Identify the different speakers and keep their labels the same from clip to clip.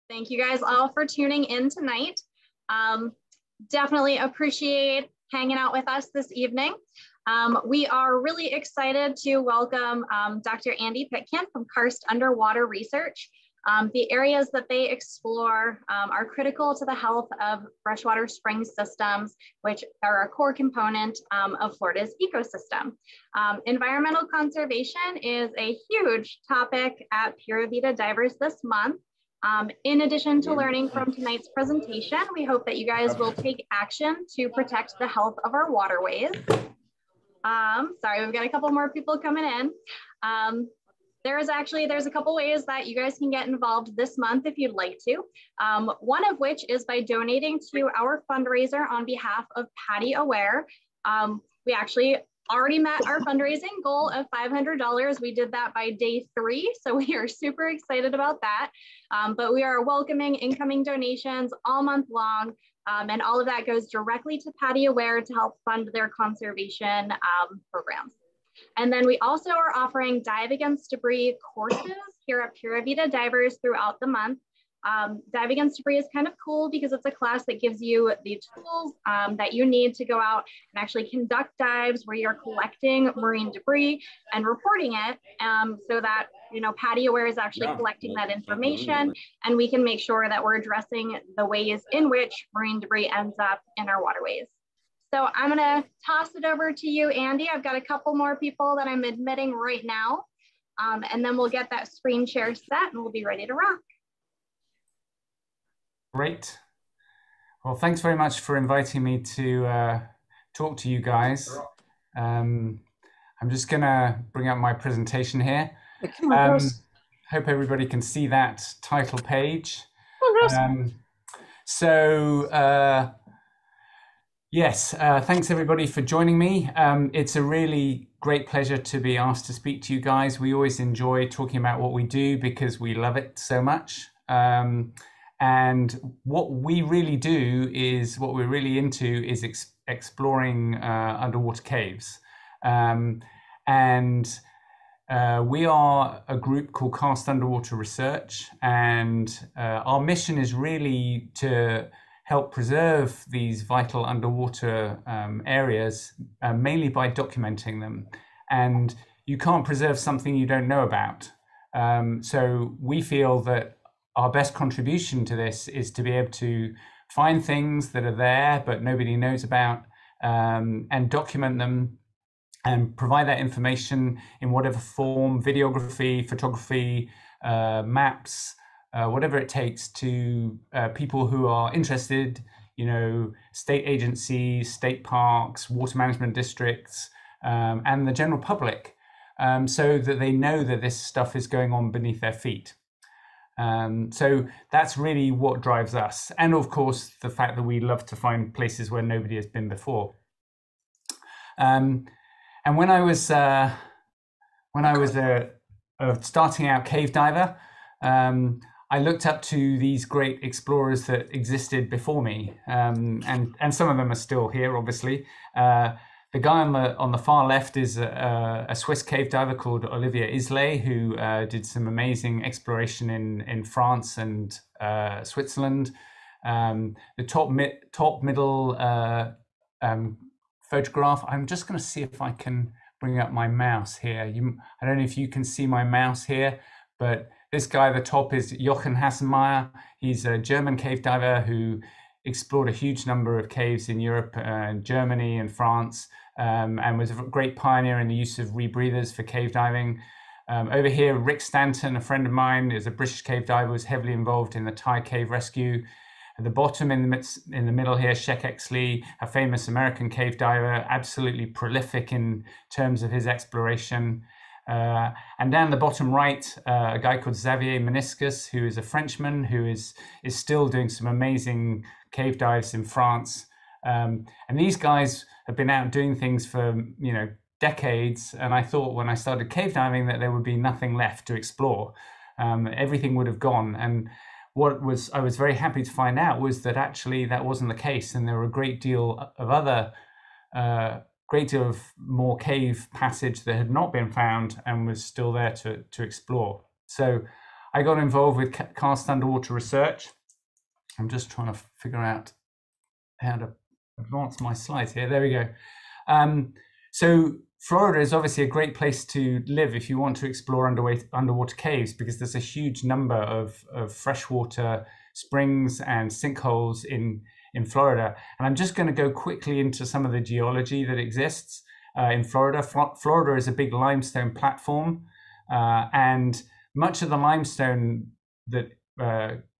Speaker 1: Thank you guys all for tuning in tonight. Definitely appreciate hanging out with us this evening. We are really excited to welcome Dr. Andy Pitkin from Karst Underwater Research. The areas that they explore are critical to the health of freshwater spring systems, which are a core component of Florida's ecosystem. Environmental conservation is a huge topic at Pura Vida Divers this month. In addition to learning from tonight's presentation, we hope that you guys will take action to protect the health of our waterways. Sorry, we've got a couple more people coming in. There's a couple ways that you guys can get involved this month if you'd like to. One of which is by donating to our fundraiser on behalf of Patty Aware. We actually already met our fundraising goal of $500. We did that by day 3, so we are super excited about that. But we are welcoming incoming donations all month long, and all of that goes directly to Patty Aware to help fund their conservation programs. And then we also are offering Dive Against Debris courses here at Pura Vida Divers throughout the month. Dive Against Debris is kind of cool because it's a class that gives you the tools that you need to go out and actually conduct dives where you're collecting marine debris and reporting it so that, you know, Patty Aware is actually collecting that information, and we can make sure that we're addressing the ways in which marine debris ends up in our waterways. So I'm gonna toss it over to you, Andy. I've got a couple more people that I'm admitting right now, and then we'll get that screen share set and we'll be ready to rock.
Speaker 2: Great. Well, thanks very much for inviting me to talk to you guys. I'm just gonna bring up my presentation here. Hope everybody can see that title page. Yes, thanks everybody for joining me. It's a really great pleasure to be asked to speak to you guys. We always enjoy talking about what we do because we love it so much. And what we really do is, what we're really into is exploring underwater caves. We are a group called Karst Underwater Research, and our mission is really to help preserve these vital underwater areas, mainly by documenting them. And you can't preserve something you don't know about. So we feel that our best contribution to this is to be able to find things that are there but nobody knows about, and document them and provide that information in whatever form: videography, photography, maps, whatever it takes, to people who are interested, you know, state agencies, state parks, water management districts, and the general public, so that they know that this stuff is going on beneath their feet. So that's really what drives us. And of course, the fact that we love to find places where nobody has been before. And when I was a starting out cave diver, I looked up to these great explorers that existed before me, and some of them are still here, obviously. The guy on the far left is a Swiss cave diver called Olivier Islay, who did some amazing exploration in France and Switzerland. The top middle photograph, I'm just going to see if I can bring up my mouse here. I don't know if you can see my mouse here, but this guy at the top is Jochen Hasemaya. He's a German cave diver who explored a huge number of caves in Europe, Germany and France, and was a great pioneer in the use of rebreathers for cave diving. Over here, Rick Stanton, a friend of mine, is a British cave diver, was heavily involved in the Thai cave rescue. At the bottom in the middle here, Sheck Exley, a famous American cave diver, absolutely prolific in terms of his exploration. And down the bottom right, a guy called Xavier Meniscus, who is a Frenchman who is still doing some amazing cave dives in France. And these guys have been out doing things for, you know, decades. And I thought when I started cave diving that there would be nothing left to explore. Everything would have gone. And I was very happy to find out was that actually that wasn't the case. And there were a great deal of more cave passage that had not been found and was still there to explore. So I got involved with Karst Underwater Research. I'm just trying to figure out how to advance my slides here. There we go. So Florida is obviously a great place to live if you want to explore underwater caves, because there's a huge number of freshwater springs and sinkholes in Florida. And I'm just going to go quickly into some of the geology that exists in Florida. Florida is a big limestone platform, and much of the limestone that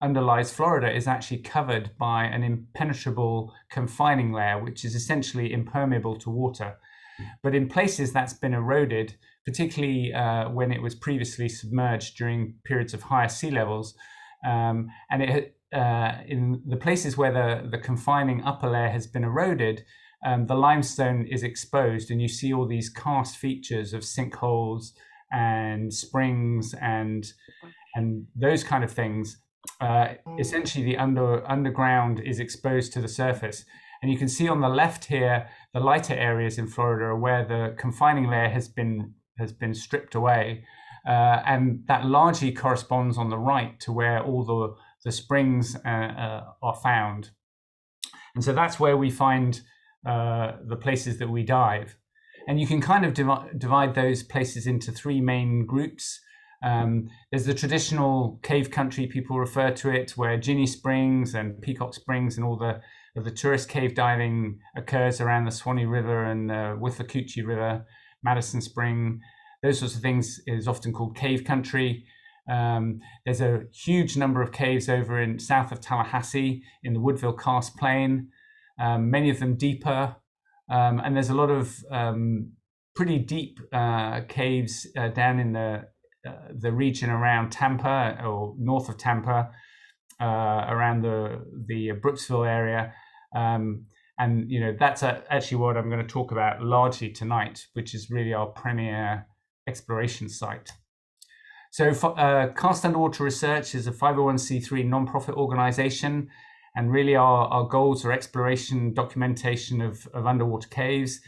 Speaker 2: underlies Florida is actually covered by an impenetrable confining layer, which is essentially impermeable to water. But in places that's been eroded, particularly when it was previously submerged during periods of higher sea levels, and in the places where the confining upper layer has been eroded, the limestone is exposed, and you see all these karst features of sinkholes and springs and those kind of things. Essentially, the underground is exposed to the surface. And you can see on the left here, the lighter areas in Florida are where the confining layer has been stripped away. And that largely corresponds on the right to where all the springs are found. And so that's where we find the places that we dive. And you can kind of divide those places into three main groups. There's the traditional cave country, people refer to it, where Ginny Springs and Peacock Springs and all the tourist cave diving occurs around the Swanee River and Withlacoochee River, Madison Spring. Those sorts of things is often called cave country. There's a huge number of caves over in south of Tallahassee in the Woodville Karst Plain, many of them deeper. And there's a lot of pretty deep caves down in the region around Tampa or north of Tampa, around the Brooksville area. And that's actually what I'm going to talk about largely tonight, which is really our premier exploration site. So Karst Underwater Research is a 501c3 non-profit organization, and really our goals are exploration, documentation of underwater caves.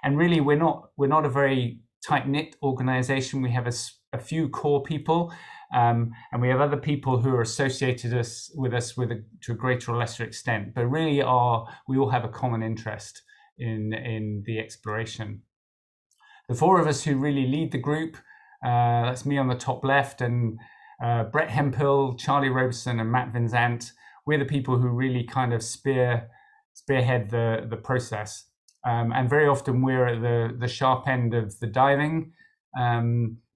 Speaker 2: And really we're not a very tight-knit organization. We have a few core people, and we have other people who are associated with us to a greater or lesser extent, but really we all have a common interest in the exploration. The four of us who really lead the group, that's me on the top left, and Brett Hemphill, Charlie Robeson, and Matt Vinzant. We're the people who really kind of spearhead the process, and very often we're at the sharp end of the diving.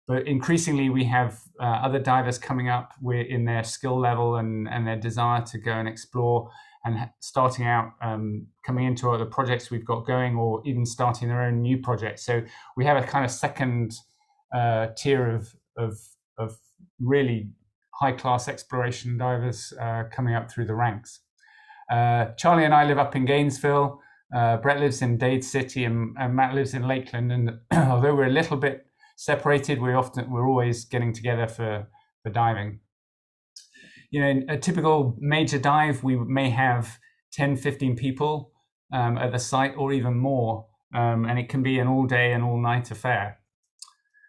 Speaker 2: But increasingly, we have other divers coming up in their skill level and their desire to go and explore, and starting out, coming into other projects we've got going, or even starting their own new projects. So we have a kind of second tier of really high-class exploration divers coming up through the ranks. Charlie and I live up in Gainesville. Brett lives in Dade City, and Matt lives in Lakeland. And although we're a little bit separated, we're always getting together for diving. In a typical major dive, we may have 10, 15 people at the site, or even more, and it can be an all-day and all-night affair.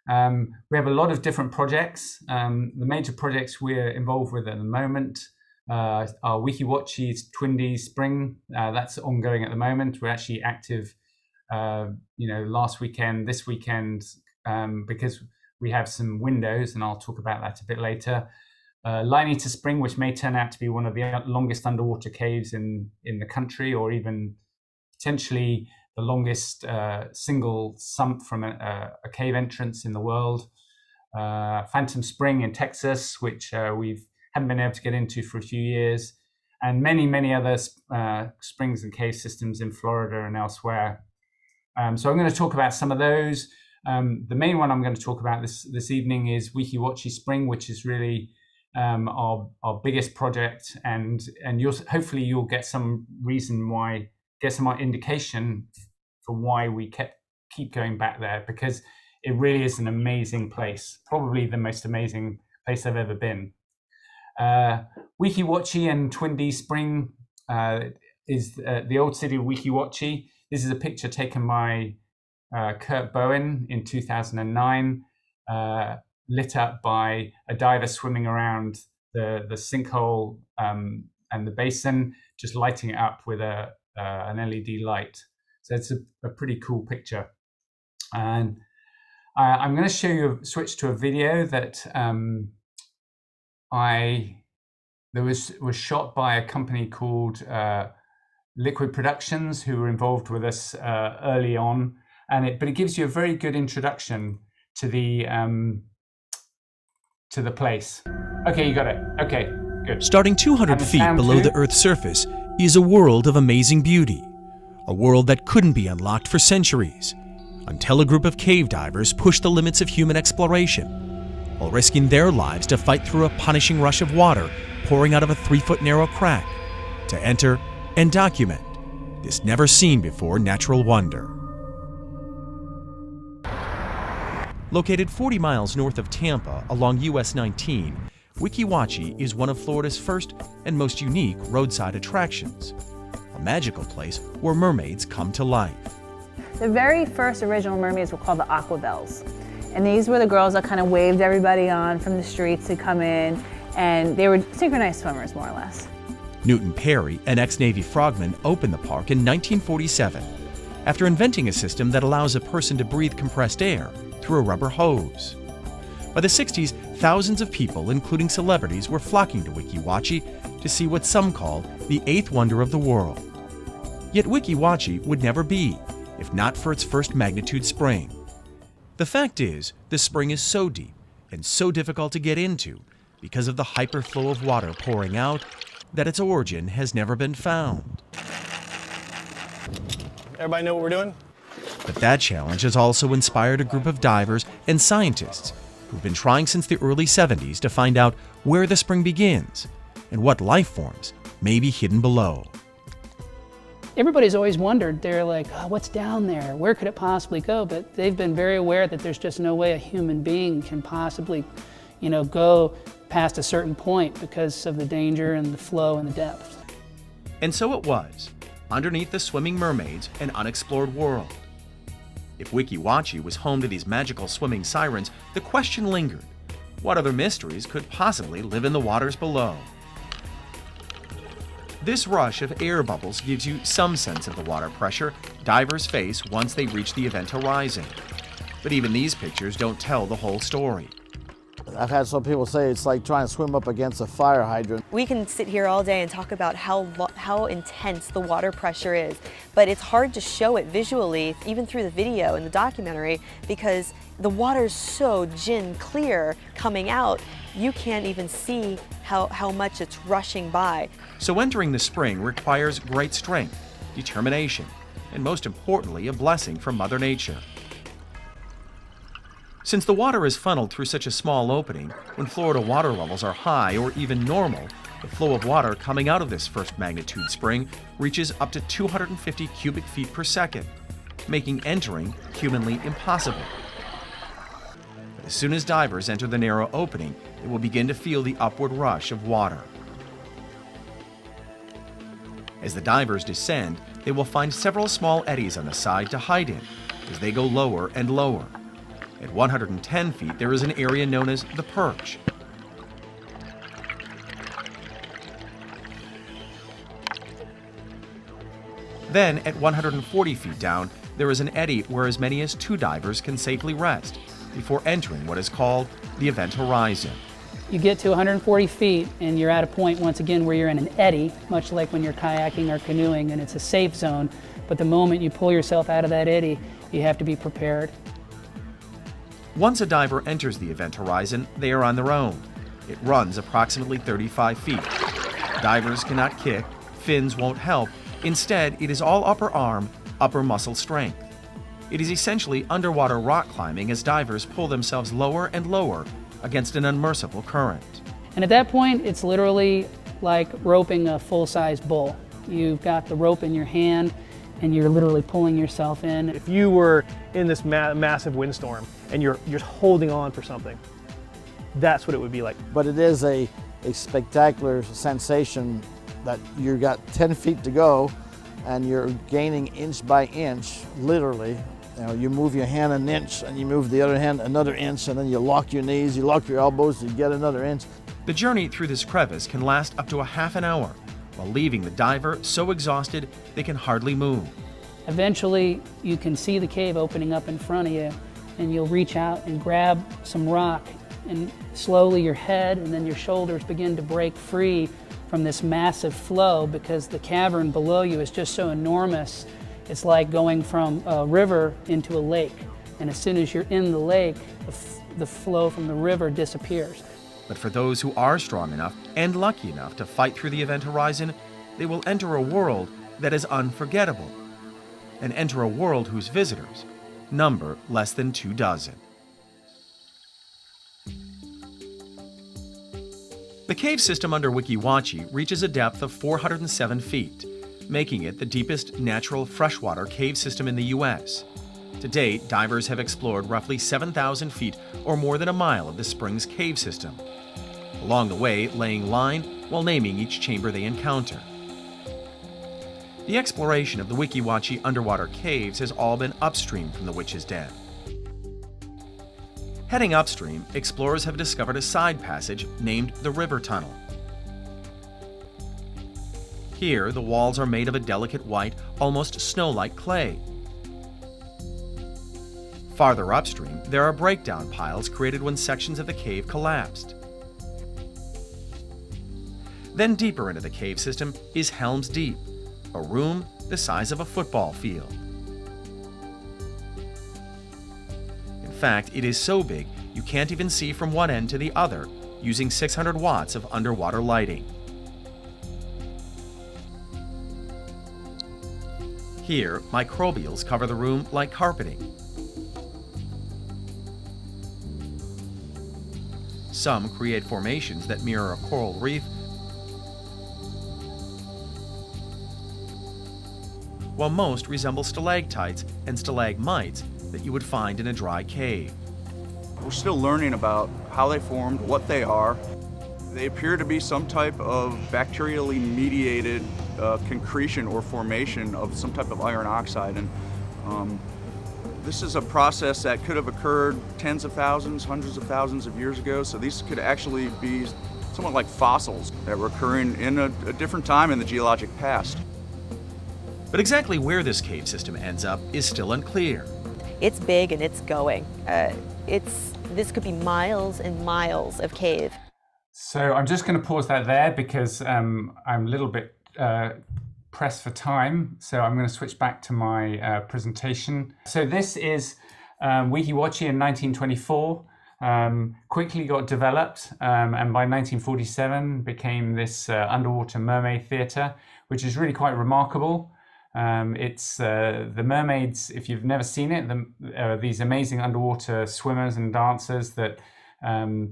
Speaker 2: We have a lot of different projects. The major projects we're involved with at the moment are Weeki Wachie's Twin Spring. That's ongoing at the moment. We're actually active, last weekend, this weekend, because we have some windows, and I'll talk about that a bit later. Line Eater Spring, which may turn out to be one of the longest underwater caves in the country, or even potentially the longest single sump from a cave entrance in the world. Phantom Spring in Texas, which we haven't been able to get into for a few years, and many, many other springs and cave systems in Florida and elsewhere. So I'm going to talk about some of those. The main one I'm going to talk about this evening is Weeki Wachie Spring, which is really our biggest project, and hopefully you'll get some indication for why we keep going back there, because it really is an amazing place, probably the most amazing place I've ever been. Weeki Wachie and Twin Spring is the old city of Weeki Wachie. This is a picture taken by Kurt Bowen in 2009. lit up by a diver swimming around the sinkhole and the basin, just lighting it up with an LED light. So it's a pretty cool picture. And I'm going to show you, switch to a video that was shot by a company called Liquid Productions, who were involved with us early on, but it gives you a very good introduction to the place. Okay, you got it. Okay, good.
Speaker 3: Starting 200 feet below the Earth's surface is a world of amazing beauty, a world that couldn't be unlocked for centuries, until a group of cave divers pushed the limits of human exploration, while risking their lives to fight through a punishing rush of water pouring out of a 3-foot narrow crack, to enter and document this never-seen-before natural wonder. Located 40 miles north of Tampa along US 19, Weeki Wachee is one of Florida's first and most unique roadside attractions, a magical place where mermaids come to life.
Speaker 4: The very first original mermaids were called the Aqua Bells, and these were the girls that kind of waved everybody on from the streets to come in, and they were synchronized swimmers, more or less.
Speaker 3: Newton Perry, an ex-Navy frogman, opened the park in 1947 after inventing a system that allows a person to breathe compressed air through a rubber hose. By the 60s, thousands of people, including celebrities, were flocking to Weeki Wachee to see what some call the 8th wonder of the world. Yet Weeki Wachee would never be, if not for its first magnitude spring. The fact is, the spring is so deep and so difficult to get into because of the hyperflow of water pouring out that its origin has never been found.
Speaker 5: Everybody know what we're doing?
Speaker 3: But that challenge has also inspired a group of divers and scientists who've been trying since the early 70s to find out where the spring begins and what life forms may be hidden below.
Speaker 6: Everybody's always wondered, they're like, oh, what's down there? Where could it possibly go? But they've been very aware that there's just no way a human being can possibly, go past a certain point because of the danger and the flow and the depth.
Speaker 3: And so it was, underneath the swimming mermaids, an unexplored world. If Weeki Wachee was home to these magical swimming sirens, the question lingered: what other mysteries could possibly live in the waters below? This rush of air bubbles gives you some sense of the water pressure divers face once they reach the event horizon. But even these pictures don't tell the whole story.
Speaker 7: I've had some people say it's like trying to swim up against a fire hydrant.
Speaker 8: We can sit here all day and talk about how intense the water pressure is, but it's hard to show it visually, even through the video and the documentary, because the water's so gin clear coming out, you can't even see how much it's rushing by.
Speaker 3: So entering the spring requires great strength, determination, and most importantly, a blessing from Mother Nature. Since the water is funneled through such a small opening, when Florida water levels are high or even normal, the flow of water coming out of this first magnitude spring reaches up to 250 cubic feet per second, making entering humanly impossible. But as soon as divers enter the narrow opening, they will begin to feel the upward rush of water. As the divers descend, they will find several small eddies on the side to hide in as they go lower and lower. At 110 feet, there is an area known as the perch. Then, at 140 feet down, there is an eddy where as many as 2 divers can safely rest before entering what is called the event horizon.
Speaker 6: You get to 140 feet and you're at a point, once again, where you're in an eddy, much like when you're kayaking or canoeing, and it's a safe zone. But the moment you pull yourself out of that eddy, you have to be prepared.
Speaker 3: Once a diver enters the event horizon, they are on their own. It runs approximately 35 feet. Divers cannot kick, fins won't help. Instead, it is all upper arm, upper muscle strength. It is essentially underwater rock climbing as divers pull themselves lower and lower against an unmerciful current.
Speaker 6: And at that point, it's literally like roping a full-size bull. You've got the rope in your hand and you're literally pulling yourself in.
Speaker 5: If you were in this massive windstorm and you're holding on for something, that's what it would be like.
Speaker 7: But it is a spectacular sensation that you've got 10 feet to go and you're gaining inch by inch, literally, You move your hand an inch and you move the other hand another inch, and then you lock your knees, you lock your elbows to get another inch.
Speaker 3: The journey through this crevice can last up to a half an hour, while leaving the diver so exhausted they can hardly move.
Speaker 6: Eventually, you can see the cave opening up in front of you, and you'll reach out and grab some rock, and slowly your head and then your shoulders begin to break free from this massive flow, because the cavern below you is just so enormous. It's like going from a river into a lake, and as soon as you're in the lake, the flow from the river disappears.
Speaker 3: But for those who are strong enough and lucky enough to fight through the event horizon, they will enter a world that is unforgettable, and enter a world whose visitors number less than 24. The cave system under Weeki Wachee reaches a depth of 407 feet, making it the deepest natural freshwater cave system in the U.S. To date, divers have explored roughly 7,000 feet, or more than a mile, of the spring's cave system, along the way laying line while naming each chamber they encounter. The exploration of the Weeki Wachee underwater caves has all been upstream from the Witch's Den. Heading upstream, explorers have discovered a side passage named the River Tunnel. Here, the walls are made of a delicate white, almost snow-like clay. Farther upstream, there are breakdown piles created when sections of the cave collapsed. Then deeper into the cave system is Helm's Deep, a room the size of a football field. In fact, it is so big you can't even see from one end to the other using 600 watts of underwater lighting. Here, microbials cover the room like carpeting. Some create formations that mirror a coral reef, while most resemble stalactites and stalagmites that you would find in a dry cave.
Speaker 9: We're still learning about how they formed, what they are. They appear to be some type of bacterially mediated concretion or formation of some type of iron oxide. And this is a process that could have occurred tens of thousands, hundreds of thousands of years ago. So these could actually be somewhat like fossils that were occurring in a different time in the geologic past.
Speaker 3: But exactly where this cave system ends up is still unclear.
Speaker 8: It's big and it's going. This could be miles and miles of cave.
Speaker 2: So I'm just going to pause that there because I'm a little bit pressed for time. So I'm going to switch back to my presentation. So this is Weeki Wachee in 1924. Quickly got developed and by 1947 became this underwater mermaid theatre, which is really quite remarkable. It's the mermaids, if you've never seen it, these amazing underwater swimmers and dancers that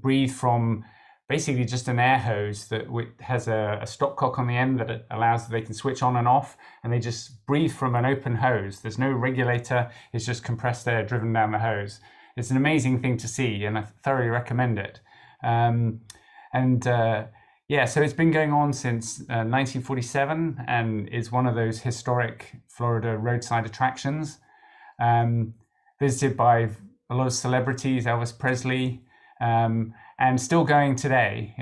Speaker 2: breathe from basically just an air hose that has a stopcock on the end that allows they can switch on and off, and they just breathe from an open hose. There's no regulator, it's just compressed air driven down the hose. It's an amazing thing to see, and I thoroughly recommend it. Yeah, so it's been going on since 1947 and is one of those historic Florida roadside attractions. Visited by a lot of celebrities, Elvis Presley, and still going today.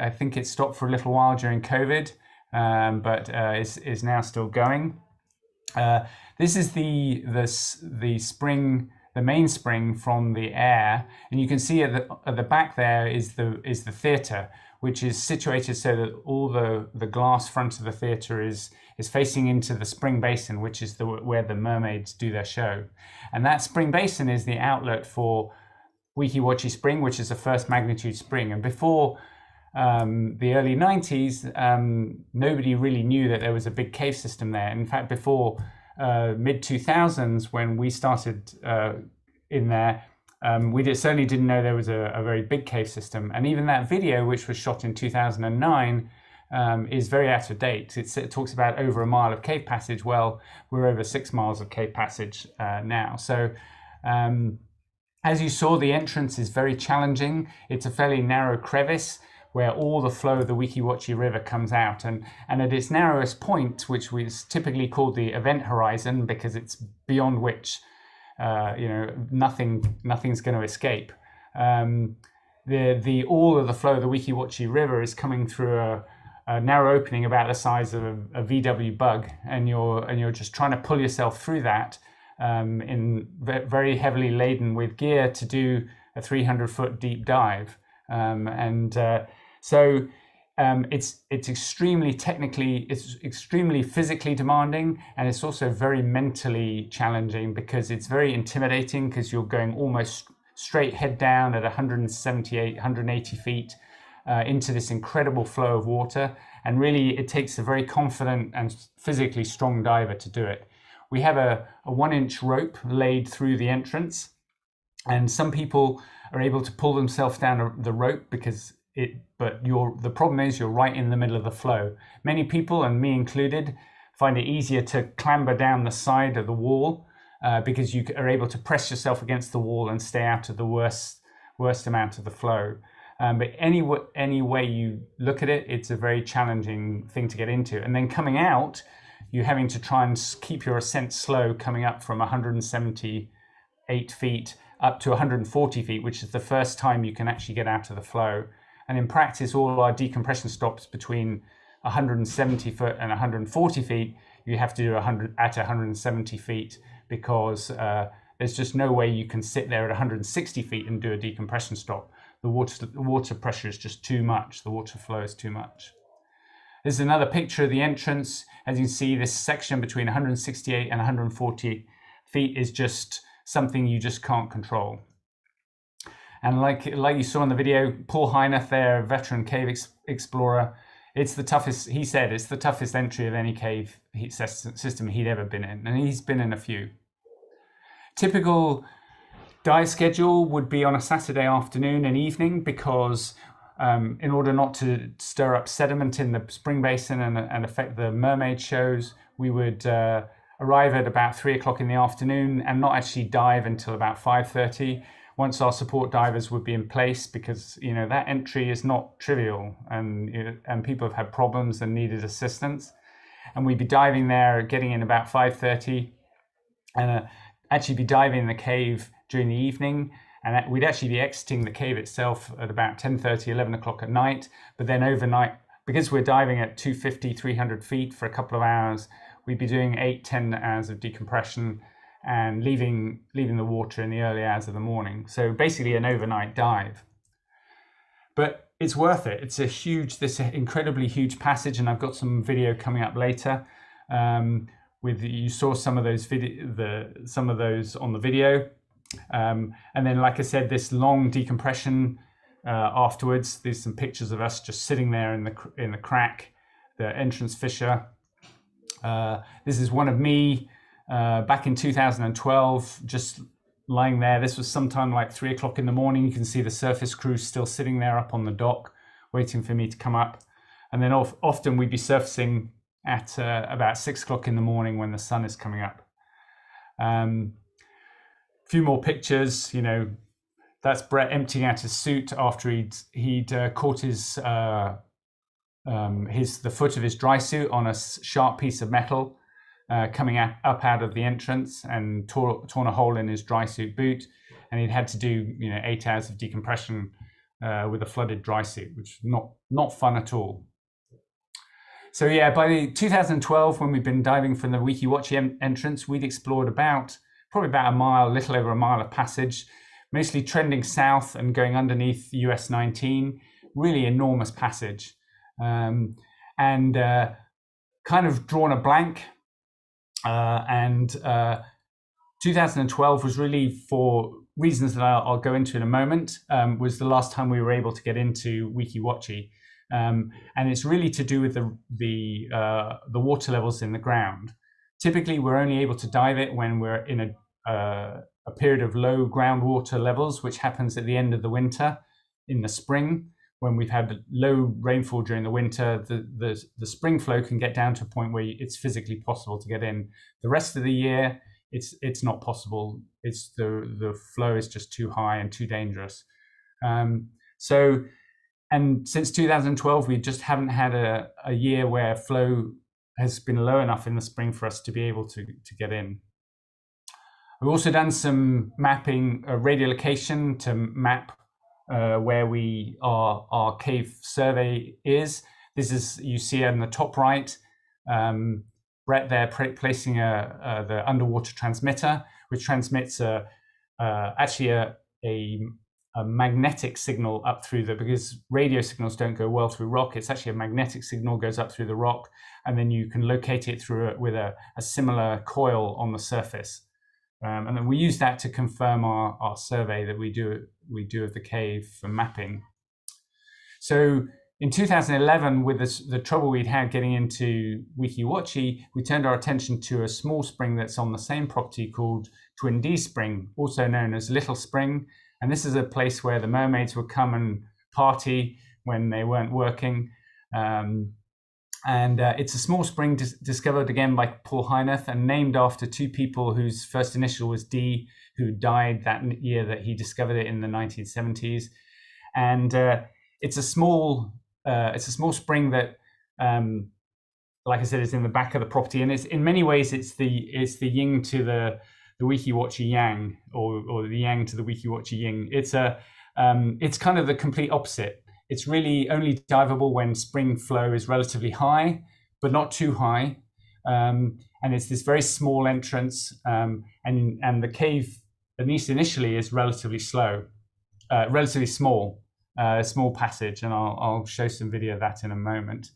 Speaker 2: I think it stopped for a little while during COVID, but is now still going. This is the spring, the main spring from the air, and you can see at the back there is the theatre, which is situated so that all the glass front of the theatre is facing into the spring basin, which is where the mermaids do their show. And that spring basin is the outlet for Weeki Wachee Spring, which is a first magnitude spring. And before the early 90s, nobody really knew that there was a big cave system there. In fact, before mid-2000s, when we started in there, we certainly didn't know there was a very big cave system. And even that video, which was shot in 2009, is very out of date. It talks about over a mile of cave passage. Well, we're over 6 miles of cave passage now. So as you saw, the entrance is very challenging. It's a fairly narrow crevice where all the flow of the Weeki Wachee River comes out. And at its narrowest point, which was typically called the event horizon because it's beyond which nothing's going to escape. All of the flow of the Weeki Wachee River is coming through a narrow opening about the size of a VW bug, and you're just trying to pull yourself through that in very heavily laden with gear to do a 300-foot deep dive, so it's extremely physically demanding, and it's also very mentally challenging because it's very intimidating because you're going almost straight head down at 178, 180 feet into this incredible flow of water. And really it takes a very confident and physically strong diver to do it. We have a 1-inch rope laid through the entrance, and some people are able to pull themselves down the rope but the problem is you're right in the middle of the flow. Many people, and me included, find it easier to clamber down the side of the wall because you are able to press yourself against the wall and stay out of the worst amount of the flow. But any way you look at it, it's a very challenging thing to get into. And then coming out, you're having to try and keep your ascent slow, coming up from 178 feet up to 140 feet, which is the first time you can actually get out of the flow. And in practice, all our decompression stops between 170 foot and 140 feet, you have to do at 170 feet because there's just no way you can sit there at 160 feet and do a decompression stop. The water pressure is just too much. The water flow is too much. This is another picture of the entrance. As you can see, this section between 168 and 140 feet is just something you just can't control. And like you saw in the video, Paul Heineth there, a veteran cave explorer, it's the toughest, he said, it's the toughest entry of any cave system he'd ever been in, and he's been in a few. Typical dive schedule would be on a Saturday afternoon and evening because in order not to stir up sediment in the spring basin and affect the mermaid shows, we would arrive at about 3 o'clock in the afternoon and not actually dive until about 5:30. Once our support divers would be in place, because that entry is not trivial, and people have had problems and needed assistance, and we'd be diving there, getting in about 5:30, and actually be diving in the cave during the evening, and we'd actually be exiting the cave itself at about 10:30, 11 o'clock at night. But then overnight, because we're diving at 250, 300 feet for a couple of hours, we'd be doing 8-10 hours of decompression and leaving the water in the early hours of the morning. So basically an overnight dive. But it's worth it. It's this incredibly huge passage, and I've got some video coming up later. You saw some of those on the video. And then, like I said, this long decompression afterwards. There's some pictures of us just sitting there in the crack, the entrance fissure. This is one of me back in 2012, just lying there. This was sometime like 3 o'clock in the morning. You can see the surface crew still sitting there up on the dock, waiting for me to come up. And then often we'd be surfacing at about 6 o'clock in the morning when the sun is coming up. Few more pictures. That's Brett emptying out his suit after he'd caught the foot of his dry suit on a sharp piece of metal coming up out of the entrance, and torn a hole in his dry suit boot, and he'd had to do 8 hours of decompression with a flooded dry suit, which is not fun at all. So yeah, by 2012, when we'd been diving from the Weeki Wachee entrance, we'd explored probably about a mile, little over a mile of passage, mostly trending south and going underneath US 19. Really enormous passage, and kind of drawn a blank. 2012 was really, for reasons that I'll go into in a moment, was the last time we were able to get into Weeki Wachee. And it's really to do with the water levels in the ground. Typically, we're only able to dive it when we're in a period of low groundwater levels, which happens at the end of the winter. In the spring, when we've had low rainfall during the winter, the spring flow can get down to a point where it's physically possible to get in. The rest of the year, it's not possible. It's the flow is just too high and too dangerous. And since 2012, we just haven't had a year where flow has been low enough in the spring for us to be able to get in. We've also done some mapping, radiolocation to map where our cave survey is. This is, you see on the top right, Brett there placing the underwater transmitter, which transmits actually a magnetic signal up through because radio signals don't go well through rock. It's actually a magnetic signal goes up through the rock, and then you can locate it through it with a similar coil on the surface. And then we use that to confirm our survey that we do of the cave for mapping. So in 2011, with the trouble we'd had getting into Weeki Wachee, we turned our attention to a small spring that's on the same property called Twin D Spring, also known as Little Spring. And this is a place where the mermaids would come and party when they weren't working. It's a small spring discovered again by Paul Heineth and named after two people whose first initial was D, who died that year that he discovered it in the 1970s. And it's a small spring that, like I said, is in the back of the property, and it's in many ways it's the yin to the Weeki Wachee yang, or the yang to the Weeki Wachee yin. It's kind of the complete opposite. It's really only diveable when spring flow is relatively high, but not too high. And it's this very small entrance, and the cave, at least initially, is relatively slow, relatively small, small passage, and I'll show some video of that in a moment.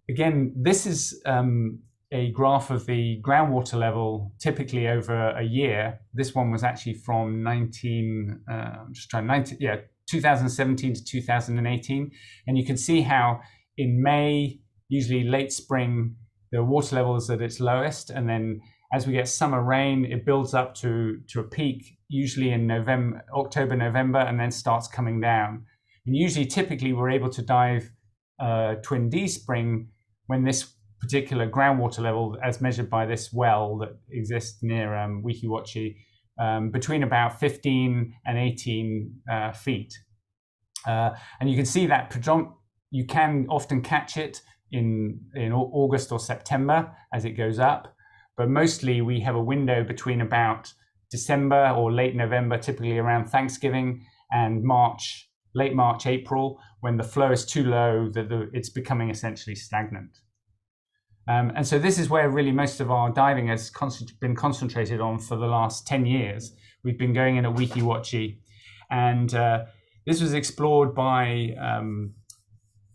Speaker 2: Again, this is a graph of the groundwater level, typically over a year. This one was actually from 2017 to 2018. And you can see how in May, usually late spring, the water level is at its lowest. And then as we get summer rain, it builds up to a peak, usually in October, November, and then starts coming down. And usually, typically, we're able to dive Twin D Spring when this particular groundwater level, as measured by this well that exists near Weeki Wachee, between about 15 and 18 feet. And you can see that you can often catch it in August or September as it goes up, but mostly we have a window between about December or late November, typically around Thanksgiving, and March, late March, April, when the flow is too low that it's becoming essentially stagnant. And so this is where really most of our diving has been concentrated on for the last 10 years. We've been going in at Weeki Wachee, and this was explored by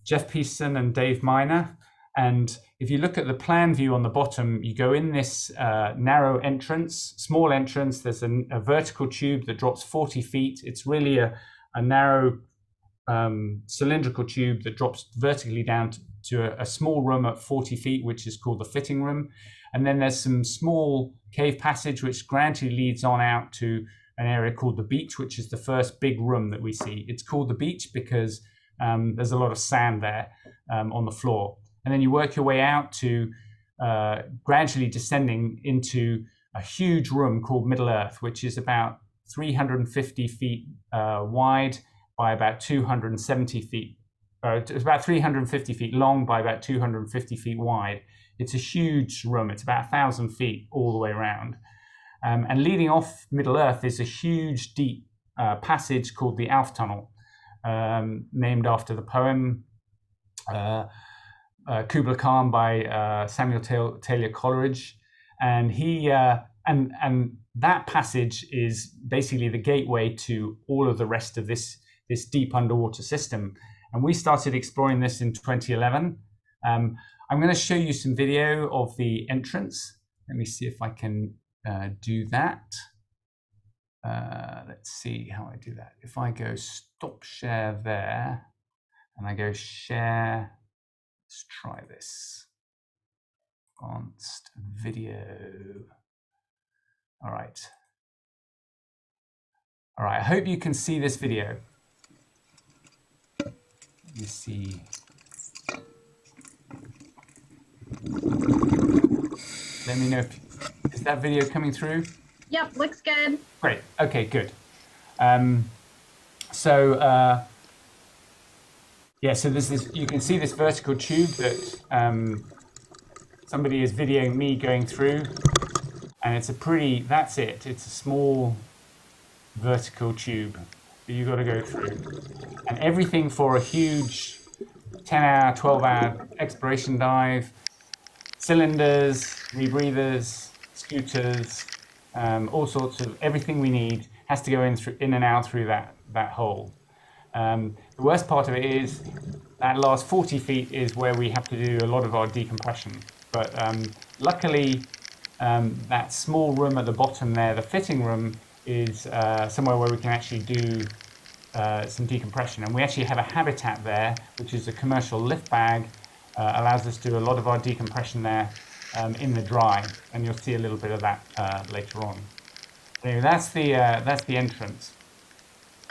Speaker 2: Jeff Peterson and Dave Miner. And if you look at the plan view on the bottom, you go in this narrow entrance, small entrance. There's a vertical tube that drops 40 feet. It's really a narrow cylindrical tube that drops vertically down to a small room at 40 feet, which is called the fitting room. And then there's some small cave passage, which gradually leads on out to an area called the beach, which is the first big room that we see. It's called the beach because there's a lot of sand there on the floor. And then you work your way out to gradually descending into a huge room called Middle Earth, which is about 350 feet wide by about 270 feet. It's about 350 feet long by about 250 feet wide. It's a huge room. It's about 1,000 feet all the way around. And leading off Middle Earth is a huge, deep passage called the Alf Tunnel, named after the poem Kubla Khan by Samuel Taylor Coleridge. And and that passage is basically the gateway to all of the rest of this deep underwater system. And we started exploring this in 2011. I'm going to show you some video of the entrance. Let me see if I can do that. Let's see how I do that. If I go stop share there, and I go share, let's try this. Advanced video. All right. All right, I hope you can see this video. Let me see. Let me know is that video coming through?
Speaker 1: Yep, looks good.
Speaker 2: Great. Okay, good. So there's this. You can see this vertical tube that somebody is videoing me going through. And it's a pretty, that's it. It's a small vertical tube that you've got to go through. And everything for a huge 10-hour, 12-hour exploration dive, cylinders, rebreathers, scooters, all sorts of, everything we need has to go in and out through that hole. The worst part of it is that last 40 feet is where we have to do a lot of our decompression. But luckily, that small room at the bottom there, the fitting room, is somewhere where we can actually do some decompression. And we actually have a habitat there, which is a commercial lift bag, allows us to do a lot of our decompression there in the dry. And you'll see a little bit of that later on. Anyway, that's the entrance.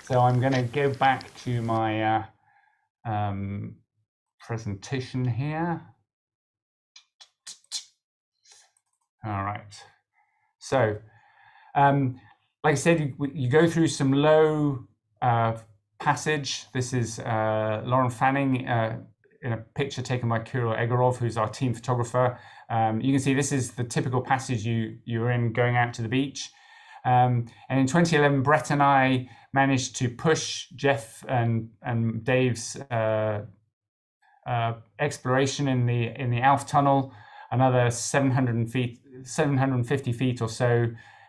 Speaker 2: So I'm going to go back to my presentation here. All right. So, like I said, you go through some low passage. This is Lauren Fanning in a picture taken by Kirill Egorov, who's our team photographer. You can see this is the typical passage you're in going out to the beach. And in 2011, Brett and I managed to push Jeff and Dave's exploration in the Alf Tunnel another 750 feet or so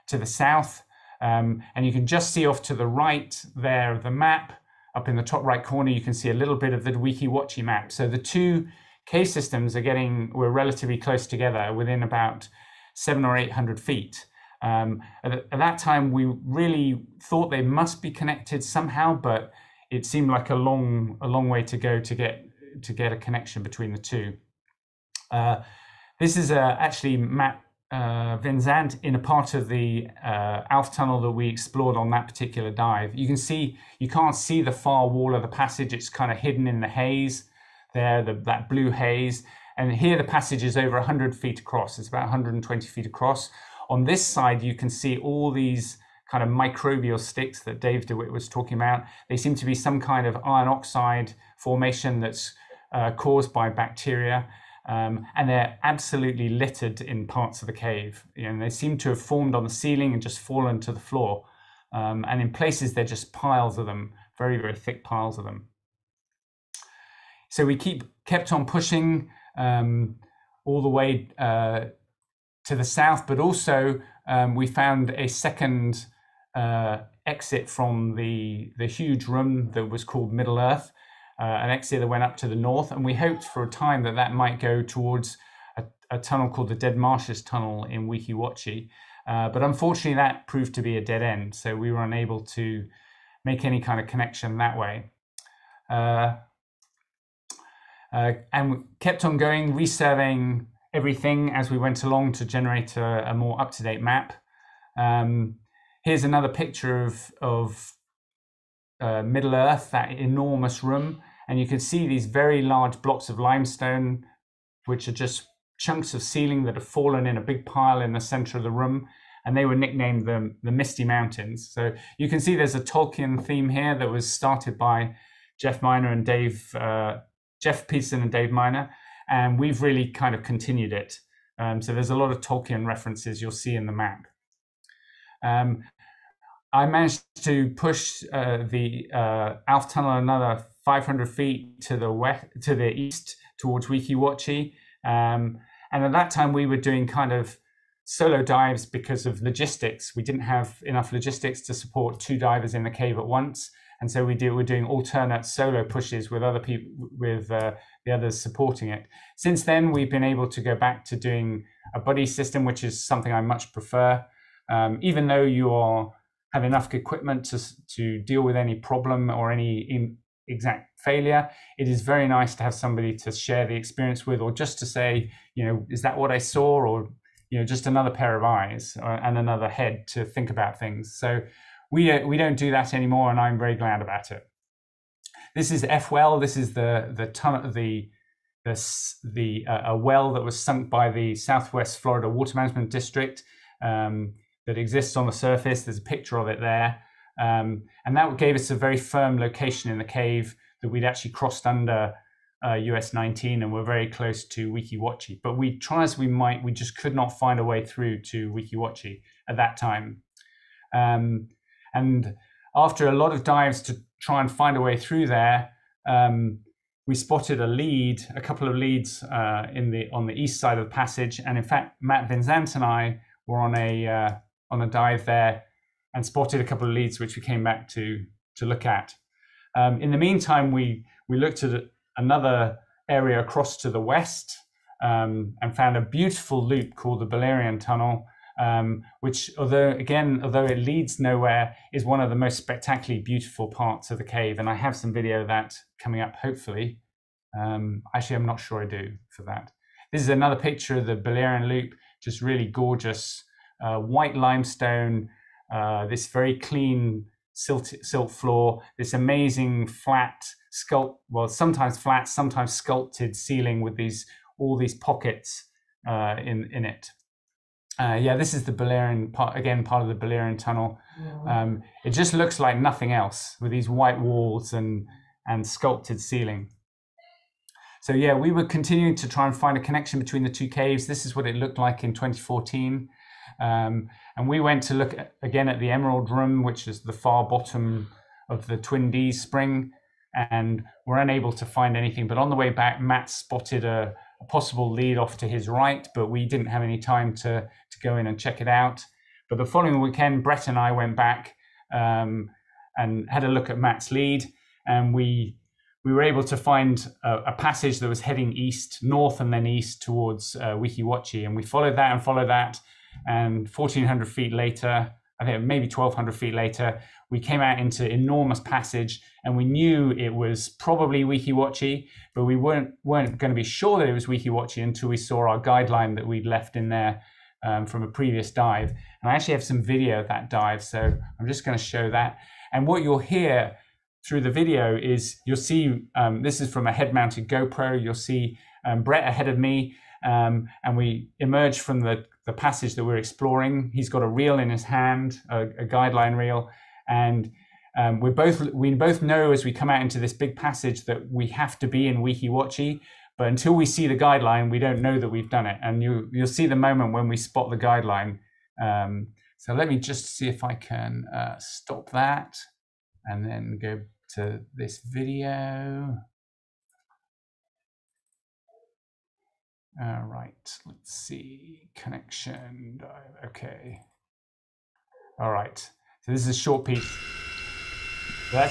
Speaker 2: to the south. And you can just see off to the right there of the map, up in the top right corner, you can see a little bit of the Weeki map. So the two cave systems we're relatively close together, within about 700 or 800 feet. At that time, we really thought they must be connected somehow, but it seemed like a long way to go to get a connection between the two. This is actually Matt Vincent in a part of the Alf Tunnel that we explored on that particular dive. You can't see the far wall of the passage. It's kind of hidden in the haze there, that blue haze. And here the passage is over 100 feet across. It's about 120 feet across. On this side, you can see all these kind of microbial sticks that Dave DeWitt was talking about. They seem to be some kind of iron oxide formation that's caused by bacteria. And they're absolutely littered in parts of the cave. And they seem to have formed on the ceiling and just fallen to the floor. And in places, they're just piles of them, very, very thick piles of them. So we kept on pushing all the way to the south, but also we found a second exit from the huge room that was called Middle Earth. An exit that went up to the north, and we hoped for a time that might go towards a tunnel called the Dead Marshes Tunnel in Weeki. But unfortunately, that proved to be a dead end, so we were unable to make any kind of connection that way. And we kept on going, resurveying everything as we went along to generate a more up-to-date map. Here's another picture of Middle Earth, that enormous room. And you can see these very large blocks of limestone, which are just chunks of ceiling that have fallen in a big pile in the center of the room. And they were nicknamed the Misty Mountains. So you can see there's a Tolkien theme here that was started by Jeff Peterson and Dave Miner. And we've really kind of continued it. So there's a lot of Tolkien references you'll see in the map. I managed to push the Alf Tunnel another 500 feet to the east towards Weeki. And at that time, we were doing kind of solo dives because of logistics. We didn't have enough logistics to support two divers in the cave at once. And so we're doing alternate solo pushes with other people, with the others supporting it. Since then, we've been able to go back to doing a buddy system, which is something I much prefer. Even though you have enough equipment to deal with any problem or any exact failure, it is very nice to have somebody to share the experience with, or just to say, is that what I saw? Or, just another pair of eyes and another head to think about things. So we don't do that anymore, and I'm very glad about it. This is F-well. This is a well that was sunk by the Southwest Florida Water Management District that exists on the surface. There's a picture of it there. And that gave us a very firm location in the cave that we'd actually crossed under US 19, and we're very close to Weeki Wachee. But we try as we might, we just could not find a way through to Weeki Wachee at that time. And after a lot of dives to try and find a way through there, we spotted a couple of leads on the east side of the passage. And in fact, Matt Vincent and I were on a dive there and spotted a couple of leads, which we came back to look at. In the meantime, we looked at another area across to the west and found a beautiful loop called the Valerian Tunnel, which, although it leads nowhere, is one of the most spectacularly beautiful parts of the cave. And I have some video of that coming up, hopefully. Actually, I'm not sure I do for that. This is another picture of the Valerian Loop, just really gorgeous, white limestone, this very clean silt floor, this amazing flat sometimes flat, sometimes sculpted ceiling with all these pockets in it. Yeah, this is the Valerian part of the Valerian Tunnel. It just looks like nothing else with these white walls and sculpted ceiling. So yeah, we were continuing to try and find a connection between the two caves. This is what it looked like in 2014. And we went to look again at the Emerald Room, which is the far bottom of the Twin Dees spring, and were unable to find anything. But on the way back, Matt spotted a possible lead off to his right, but we didn't have any time to go in and check it out. But the following weekend, Brett and I went back and had a look at Matt's lead, and we were able to find a passage that was heading north and then east towards Weeki Wachee, and we followed that, and 1,400 feet later, I think maybe 1,200 feet later, we came out into enormous passage, and we knew it was probably Weeki Wachee, but we weren't going to be sure that it was Weeki Wachee until we saw our guideline that we'd left in there from a previous dive. And I actually have some video of that dive, so I'm just going to show that. And what you'll hear through the video is you'll see, this is from a head-mounted GoPro, you'll see Brett ahead of me, and we emerged from the passage that we're exploring. He's got a reel in his hand, a guideline reel, and we both know as we come out into this big passage that we have to be in Weeki Wachee, but until we see the guideline, we don't know that we've done it. And you'll see the moment when we spot the guideline. So let me just see if I can stop that and then go to this video. All right, let's see, connection, okay. All right, so this is a short piece. I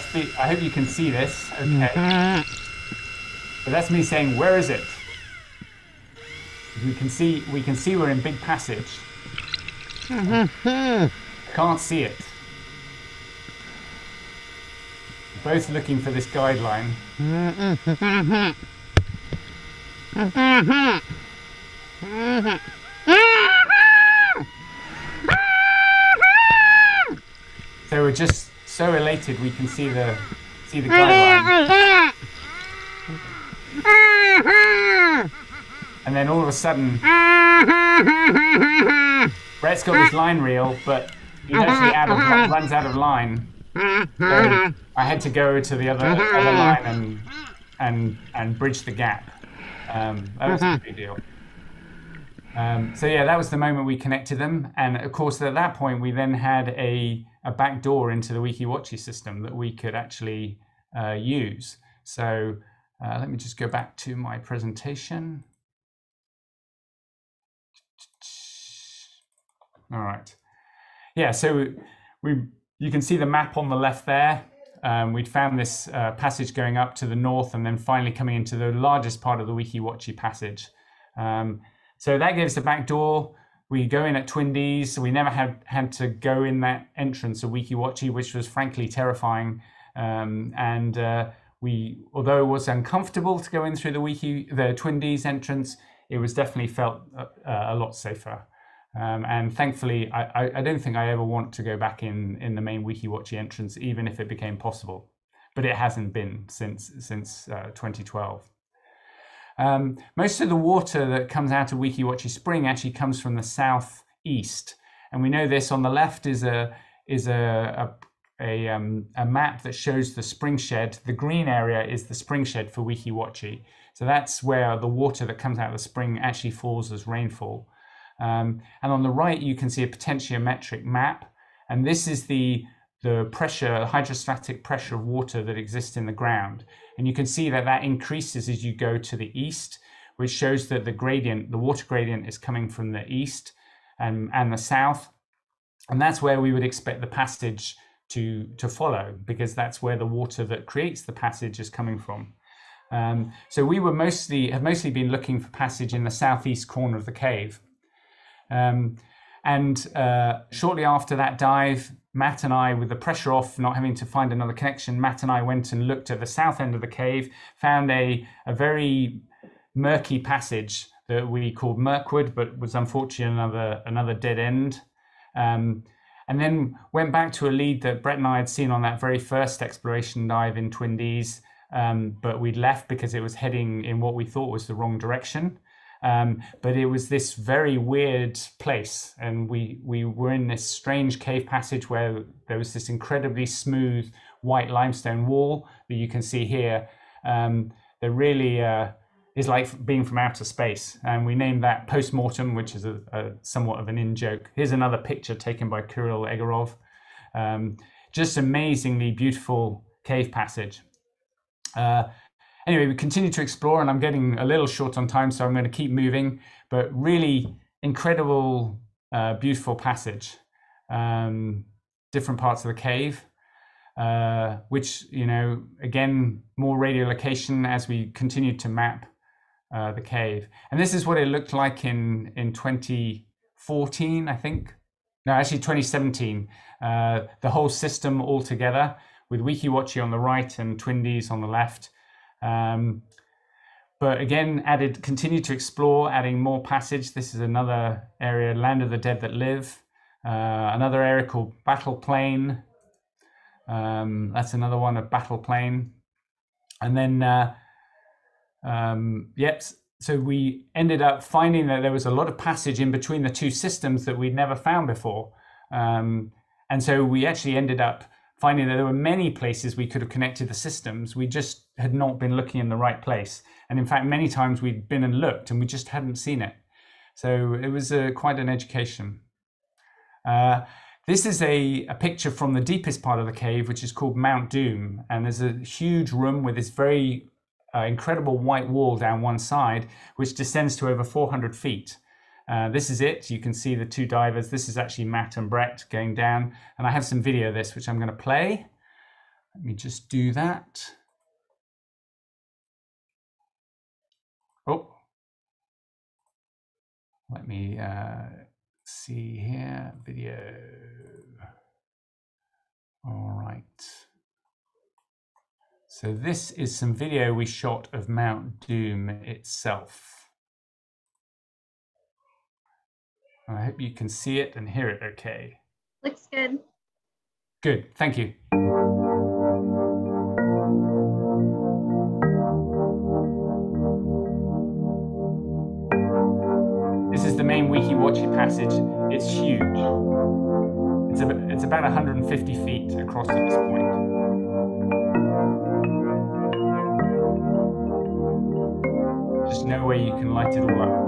Speaker 2: hope you can see this, okay. But that's me saying, where is it? We can see we're in big passage. Can't see it. Both looking for this guideline. So we're just so elated we can see the guideline. And then all of a sudden, Brett's got his line reel, but he's actually runs out of line. So I had to go to the other line and bridge the gap. That was a big deal. So yeah, that was the moment we connected them, and of course at that point we then had a back door into the Weeki Wachee system that we could actually use. So let me just go back to my presentation. All right. Yeah, so you can see the map on the left there. We'd found this passage going up to the north and then finally coming into the largest part of the Weeki Wachee passage. So that gave us a back door. We go in at Twin Dees, so we never had to go in that entrance of Weeki Wachee, which was frankly terrifying. Although it was uncomfortable to go in through the Twin Dees entrance, it was definitely felt a lot safer. And thankfully, I don't think I ever want to go back in the main Weeki Wachee entrance, even if it became possible. But it hasn't been since 2012. Most of the water that comes out of Weeki Wachee Spring actually comes from the southeast, and we know this. On the left is a a map that shows the spring shed. The green area is the spring shed for Weeki Wachee. So that's where the water that comes out of the spring actually falls as rainfall. And on the right, you can see a potentiometric map. And this is the pressure, hydrostatic pressure of water that exists in the ground. And you can see that that increases as you go to the east, which shows that the gradient, the water gradient, is coming from the east and the south. And that's where we would expect the passage to follow, because that's where the water that creates the passage is coming from. So we have mostly been looking for passage in the southeast corner of the cave. Shortly after that dive, Matt and I, with the pressure off, not having to find another connection, Matt and I went and looked at the south end of the cave, found a very murky passage that we called Mirkwood, but was unfortunately another dead end. And then went back to a lead that Brett and I had seen on that very first exploration dive in Twin Dees, but we'd left because it was heading in what we thought was the wrong direction. But it was this very weird place, and we were in this strange cave passage where there was this incredibly smooth white limestone wall that you can see here. That really is like being from outer space, and we named that Postmortem, which is a somewhat of an in-joke. Here's another picture taken by Kirill Egorov. Just amazingly beautiful cave passage. Anyway, we continue to explore, and I'm getting a little short on time, so I'm going to keep moving, but really incredible, beautiful passage. Different parts of the cave, which, again, more radiolocation as we continue to map the cave. And this is what it looked like in 2014, I think. No, actually 2017. The whole system all together with Weeki Wachee on the right and Twin Dees on the left. But again, continue to explore, adding more passage. This is another area, Land of the Dead That Live. Another area called Battle Plain. That's another one, of Battle Plain. And then, so we ended up finding that there was a lot of passage in between the two systems that we'd never found before. And so we actually ended up finding that there were many places we could have connected the systems. We just had not been looking in the right place. And in fact, many times we'd been and looked and we just hadn't seen it. So it was quite an education. This is a picture from the deepest part of the cave, which is called Mount Doom. And there's a huge room with this very incredible white wall down one side, which descends to over 400 feet. This is it. You can see the two divers. This is actually Matt and Brett going down. And I have some video of this, which I'm going to play. Let me just do that. Oh, let me see here. Video. All right. So this is some video we shot of Mount Doom itself. I hope you can see it and hear it okay.
Speaker 1: Looks good.
Speaker 2: Good, thank you. This is the main Weeki Wachee passage. It's huge. It's about 150 feet across at this point. There's no way you can light it all up.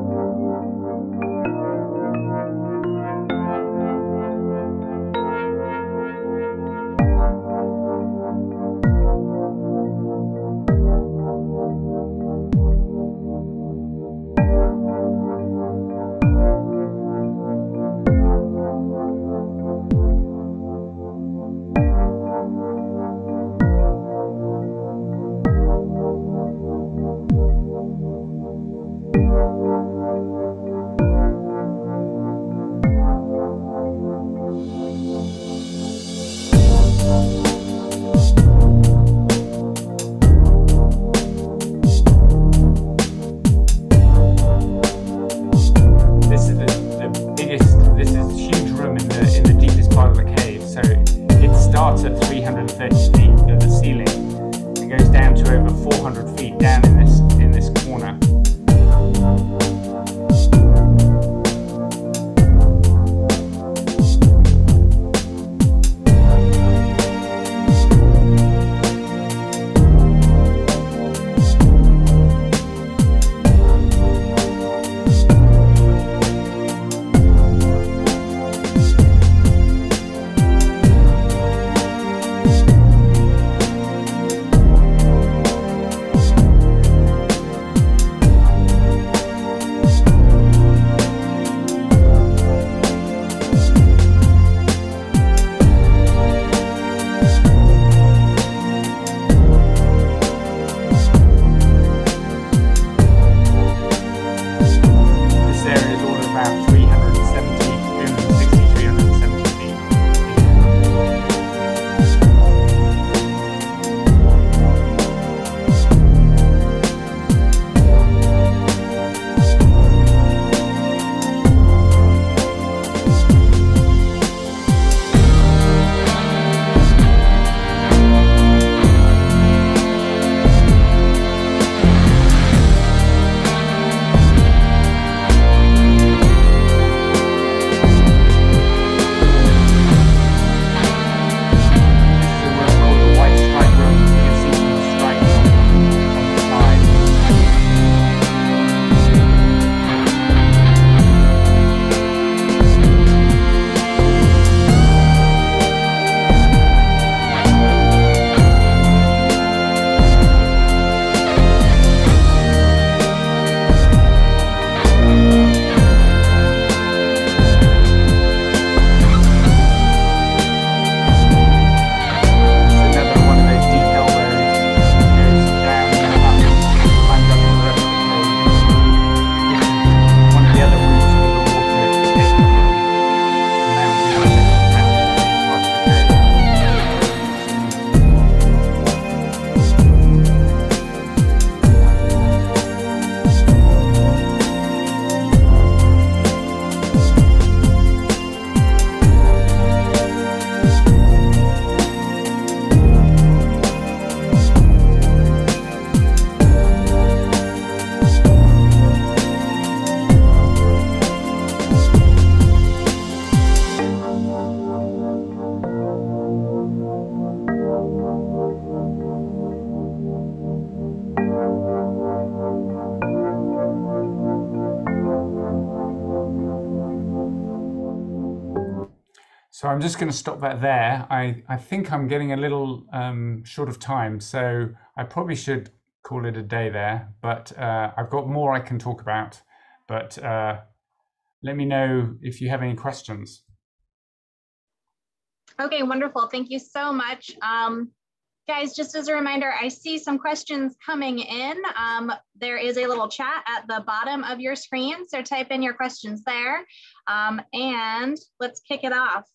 Speaker 2: So I'm just going to stop that there. I think I'm getting a little short of time, so I probably should call it a day there, but I've got more I can talk about, but let me know if you have any questions.
Speaker 1: Okay, wonderful. Thank you so much. Guys, just as a reminder, I see some questions coming in. There is a little chat at the bottom of your screen, so type in your questions there. And let's kick it off.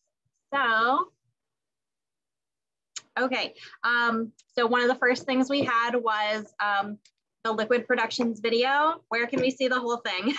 Speaker 1: So, okay, so one of the first things we had was the liquid productions video. Where can we see the whole thing?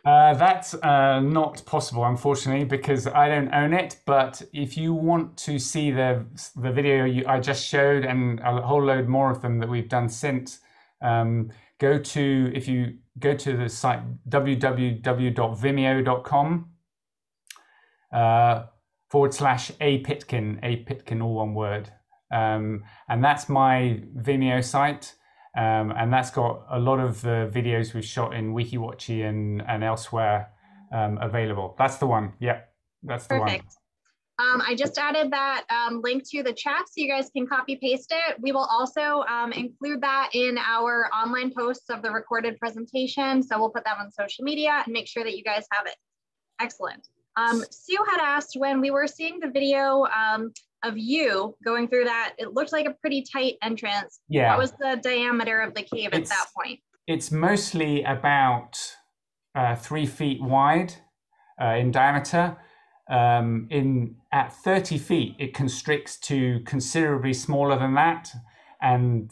Speaker 2: That's not possible, unfortunately, because I don't own it. But if you want to see the video I just showed and a whole load more of them that we've done since, if you go to the site www.vimeo.com/apitkin, all one word. And that's my Vimeo site. And that's got a lot of the videos we've shot in WikiWatchy and elsewhere available. That's the one. Yeah, that's the one.
Speaker 1: Perfect. I just added that link to the chat so you guys can copy paste it. We will also include that in our online posts of the recorded presentation. So we'll put that on social media and make sure that you guys have it. Excellent. Sue had asked, when we were seeing the video of you going through that, it looked like a pretty tight entrance.
Speaker 2: Yeah.
Speaker 1: What was the diameter of the cave at that point?
Speaker 2: It's mostly about 3 feet wide in diameter. At 30 feet, it constricts to considerably smaller than that. And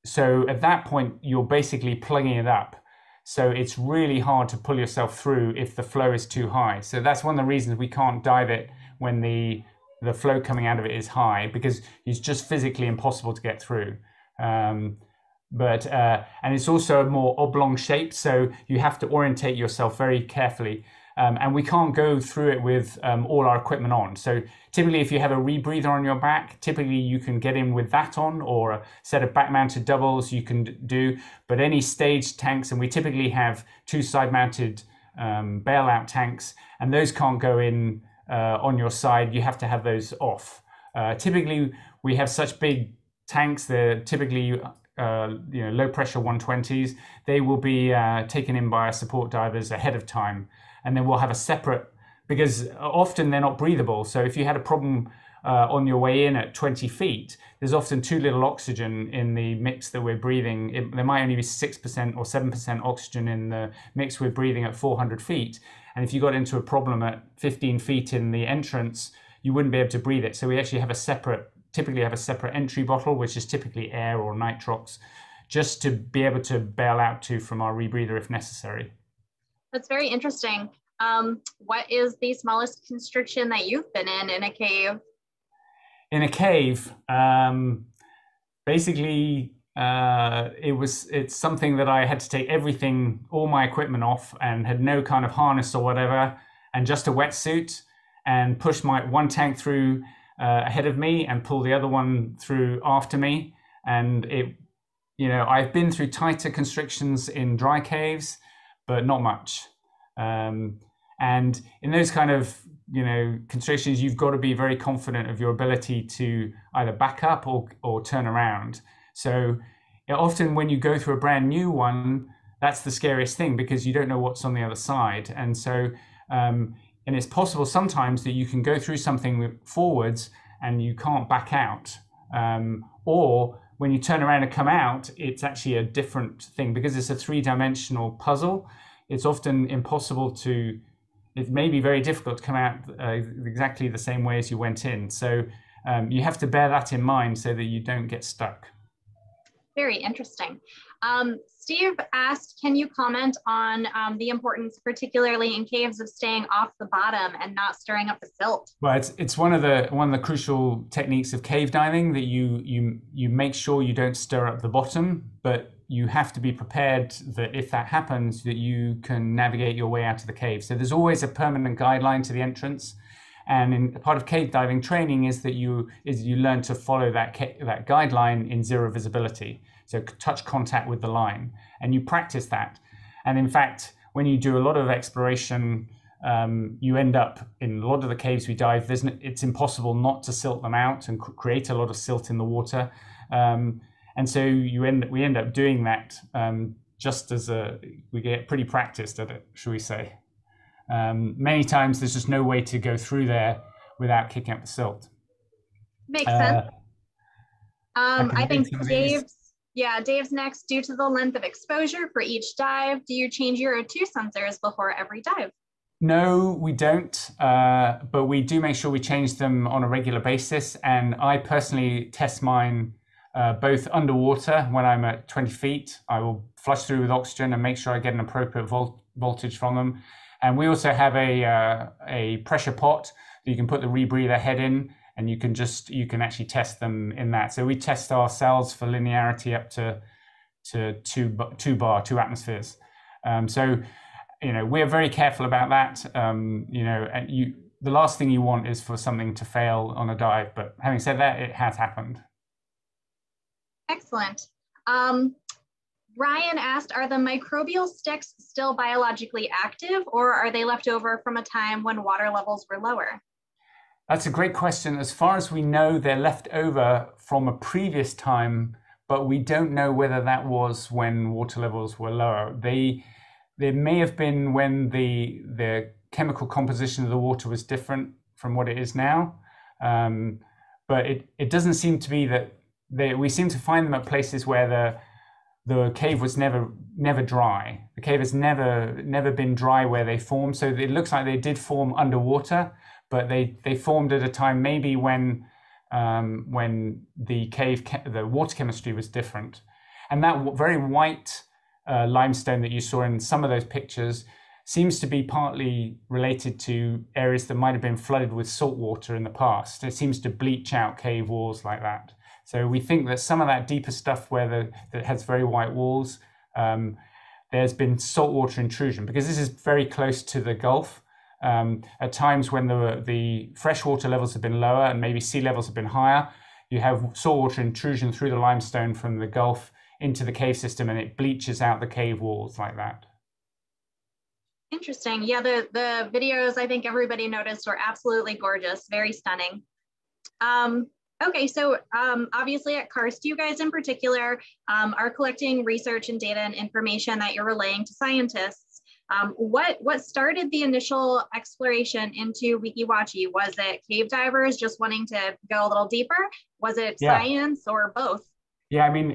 Speaker 2: so at that point, you're basically plugging it up. So it's really hard to pull yourself through if the flow is too high. So that's one of the reasons we can't dive it when the flow coming out of it is high, because it's just physically impossible to get through. And it's also a more oblong shape, so you have to orientate yourself very carefully. And we can't go through it with all our equipment on. So typically if you have a rebreather on your back, typically you can get in with that on, or a set of back-mounted doubles you can do. But any staged tanks, and we typically have 2 side-mounted bailout tanks, and those can't go in on your side. You have to have those off. Typically we have such big tanks, they're typically low pressure 120s. They will be taken in by our support divers ahead of time. And then we'll have a separate, because often they're not breathable. So if you had a problem on your way in at 20 feet, there's often too little oxygen in the mix that we're breathing. There might only be 6% or 7% oxygen in the mix we're breathing at 400 feet. And if you got into a problem at 15 feet in the entrance, you wouldn't be able to breathe it. So we actually have typically have a separate entry bottle, which is typically air or nitrox, just to be able to bail out to from our rebreather if necessary.
Speaker 1: That's very interesting. What is the smallest constriction that you've been in a cave?
Speaker 2: In a cave, basically, it's something that I had to take all my equipment off, and had no kind of harness or whatever, and just a wetsuit, and push my one tank through ahead of me and pull the other one through after me. And I've been through tighter constrictions in dry caves, but not much. And in those kind of constrictions, you've got to be very confident of your ability to either back up or turn around. So often when you go through a brand new one, that's the scariest thing, because you don't know what's on the other side. And so and it's possible sometimes that you can go through something forwards and you can't back out, or when you turn around and come out, it's actually a different thing, because it's a 3-dimensional puzzle. It's often impossible it may be very difficult to come out exactly the same way as you went in. So you have to bear that in mind so that you don't get stuck.
Speaker 1: Very interesting. Steve asked, can you comment on the importance, particularly in caves, of staying off the bottom and not stirring up the silt?
Speaker 2: Well, it's one of the crucial techniques of cave diving, that you make sure you don't stir up the bottom, but you have to be prepared that if that happens, that you can navigate your way out of the cave. So there's always a permanent guideline to the entrance. And part of cave diving training is that you learn to follow that guideline in zero visibility. So touch contact with the line, and you practice that. And in fact, when you do a lot of exploration you end up in a lot of the caves we dive, it's impossible not to silt them out and create a lot of silt in the water. And so we end up doing that just as we get pretty practiced at it, shall we say. Many times there's just no way to go through there without kicking up the silt.
Speaker 1: Makes sense. I think Dave's next. Due to the length of exposure for each dive, do you change your O2 sensors before every dive?
Speaker 2: No, we don't, but we do make sure we change them on a regular basis. And I personally test mine both underwater when I'm at 20 feet. I will flush through with oxygen and make sure I get an appropriate voltage from them. And we also have a pressure pot that you can put the rebreather head in, and you can actually test them in that. So we test our cells for linearity up to 2 atmospheres. So, we're very careful about that. And the last thing you want is for something to fail on a dive. But having said that, it has happened.
Speaker 1: Excellent. Ryan asked, are the microbial sticks still biologically active, or are they left over from a time when water levels were lower?
Speaker 2: That's a great question. As far as we know, they're left over from a previous time, but we don't know whether that was when water levels were lower. They may have been when the chemical composition of the water was different from what it is now. But it doesn't seem to be that we seem to find them at places where the cave was never dry. The cave has never been dry where they formed. So it looks like they did form underwater, but they formed at a time maybe when the water chemistry was different. And that very white limestone that you saw in some of those pictures seems to be partly related to areas that might have been flooded with salt water in the past. It seems to bleach out cave walls like that. So we think that some of that deeper stuff that has very white walls, there's been saltwater intrusion, because this is very close to the Gulf. At times when the freshwater levels have been lower and maybe sea levels have been higher, you have saltwater intrusion through the limestone from the Gulf into the cave system, and it bleaches out the cave walls like that.
Speaker 1: Interesting. Yeah, the videos I think everybody noticed were absolutely gorgeous, very stunning. Okay, so obviously at Karst, you guys in particular are collecting research and data and information that you're relaying to scientists. What started the initial exploration into Weeki Wachee? Was it cave divers just wanting to go a little deeper? Was it science or both?
Speaker 2: Yeah, I mean,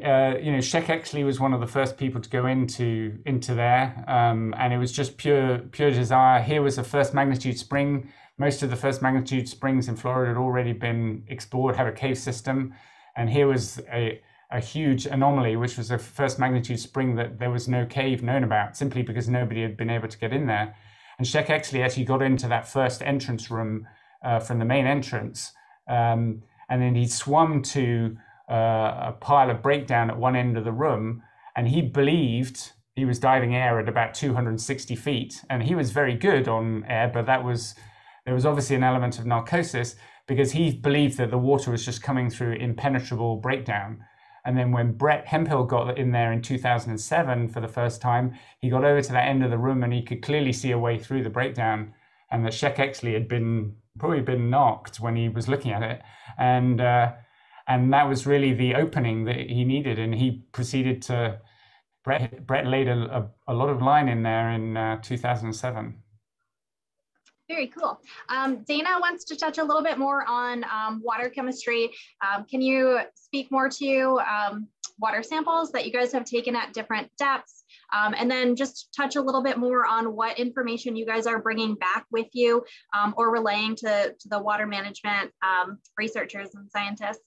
Speaker 2: Sheikh Exley was one of the first people to go into there, and it was just pure desire. Here was a first magnitude spring. Most of the first magnitude springs in Florida had already been explored, had a cave system, and here was a huge anomaly, which was a first magnitude spring that there was no cave known about, simply because nobody had been able to get in there. And Sheikh Exley actually got into that first entrance room from the main entrance, and then he swum to a pile of breakdown at one end of the room, and he believed he was diving air at about 260 feet, and he was very good on air, but there was obviously an element of narcosis, because he believed that the water was just coming through impenetrable breakdown. And then when Brett Hemphill got in there in 2007 for the first time, he got over to that end of the room and he could clearly see a way through the breakdown, and that Sheikh Exley had probably been knocked when he was looking at it. And that was really the opening that he needed. And he proceeded to, Brett laid a lot of line in there in 2007.
Speaker 1: Very cool. Dana wants to touch a little bit more on water chemistry. Can you speak more to water samples that you guys have taken at different depths? And then just touch a little bit more on what information you guys are bringing back with you or relaying to the water management researchers and scientists.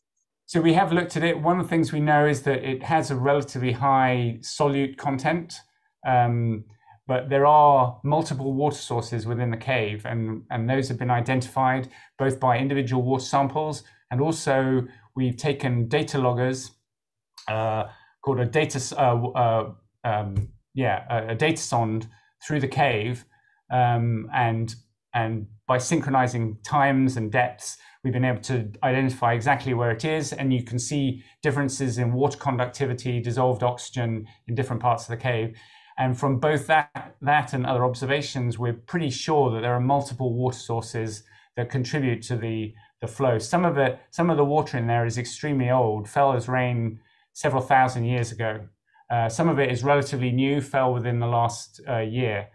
Speaker 2: So we have looked at it. One of the things we know is that it has a relatively high solute content. But there are multiple water sources within the cave, and those have been identified both by individual water samples, and also we've taken data loggers called a data sonde through the cave, and by synchronizing times and depths, we've been able to identify exactly where it is, and you can see differences in water conductivity, dissolved oxygen in different parts of the cave. And from both that and other observations, we're pretty sure that there are multiple water sources that contribute to the flow. Some of the water in there is extremely old, fell as rain several thousand years ago. Some of it is relatively new, fell within the last year.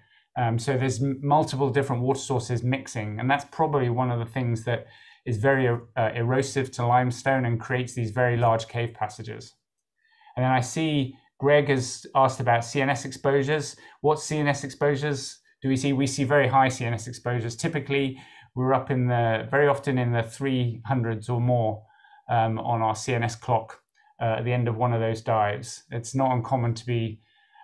Speaker 2: So there's multiple different water sources mixing, and that's probably one of the things that is very erosive to limestone and creates these very large cave passages. And then I see Greg has asked about CNS exposures. What CNS exposures do we see? We see very high CNS exposures. Typically, we're up very often in the 300s or more on our CNS clock at the end of one of those dives. It's not uncommon to be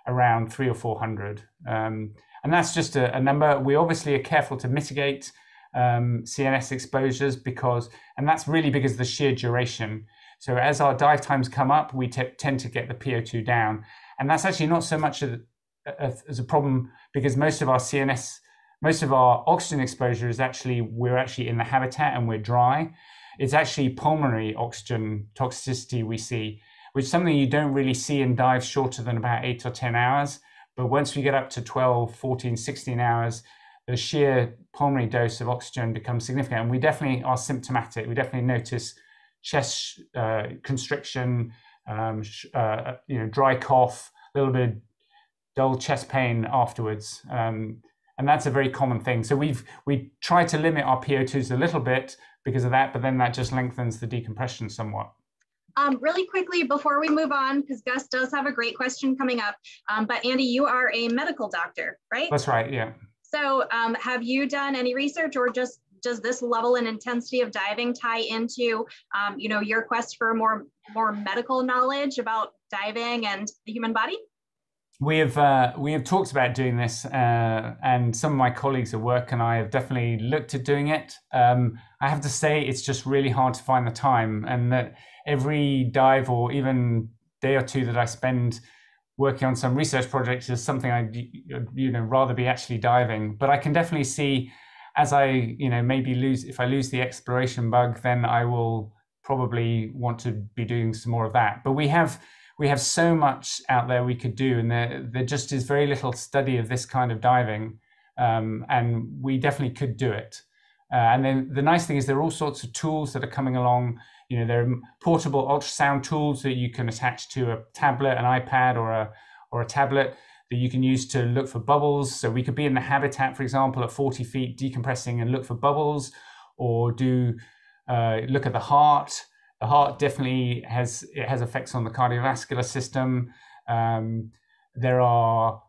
Speaker 2: around 300 or 400. And that's just a number. We obviously are careful to mitigate CNS exposures and that's really because of the sheer duration. So as our dive times come up, we tend to get the PO2 down. And that's actually not so much as a problem because most of our oxygen exposure is we're actually in the habitat and we're dry. It's actually pulmonary oxygen toxicity we see, which is something you don't really see in dives shorter than about 8 or 10 hours. But once we get up to 12, 14, 16 hours, the sheer pulmonary dose of oxygen becomes significant. And we definitely are symptomatic. We definitely notice chest constriction, dry cough, a little bit of dull chest pain afterwards. And that's a very common thing. So we try to limit our PO2s a little bit because of that, but then that just lengthens the decompression somewhat.
Speaker 1: Really quickly before we move on, because Gus does have a great question coming up, but Andy, you are a medical doctor, right?
Speaker 2: That's right, yeah.
Speaker 1: So have you done any research, or just does this level and intensity of diving tie into your quest for more medical knowledge about diving and the human body?
Speaker 2: We have talked about doing this, and some of my colleagues at work and I have definitely looked at doing it. I have to say it's just really hard to find the time, and that every dive or even day or two that I spend working on some research projects is something I'd rather be actually diving. But I can definitely see, as I maybe if I lose the exploration bug, then I will probably want to be doing some more of that. But we have so much out there we could do, and there just is very little study of this kind of diving, and we definitely could do it. And then the nice thing is there are all sorts of tools that are coming along. There are portable ultrasound tools that you can attach to a tablet, an iPad, or a tablet that you can use to look for bubbles. So we could be in the habitat, for example, at 40 feet decompressing and look for bubbles, or look at the heart. The heart definitely has effects on the cardiovascular system. There are,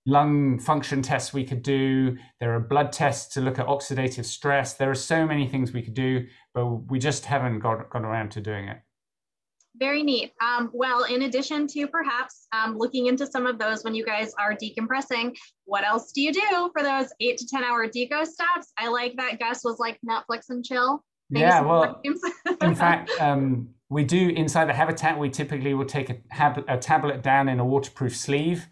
Speaker 2: lung function tests we could do. There are blood tests to look at oxidative stress. There are so many things we could do, but we just haven't got around to doing it.
Speaker 1: Very neat. Well, in addition to perhaps looking into some of those when you guys are decompressing, what else do you do for those 8 to 10 hour deco stops? I like that Gus was like Netflix and chill.
Speaker 2: Yeah, well, in fact, we do inside the habitat. We typically will take a tablet down in a waterproof sleeve,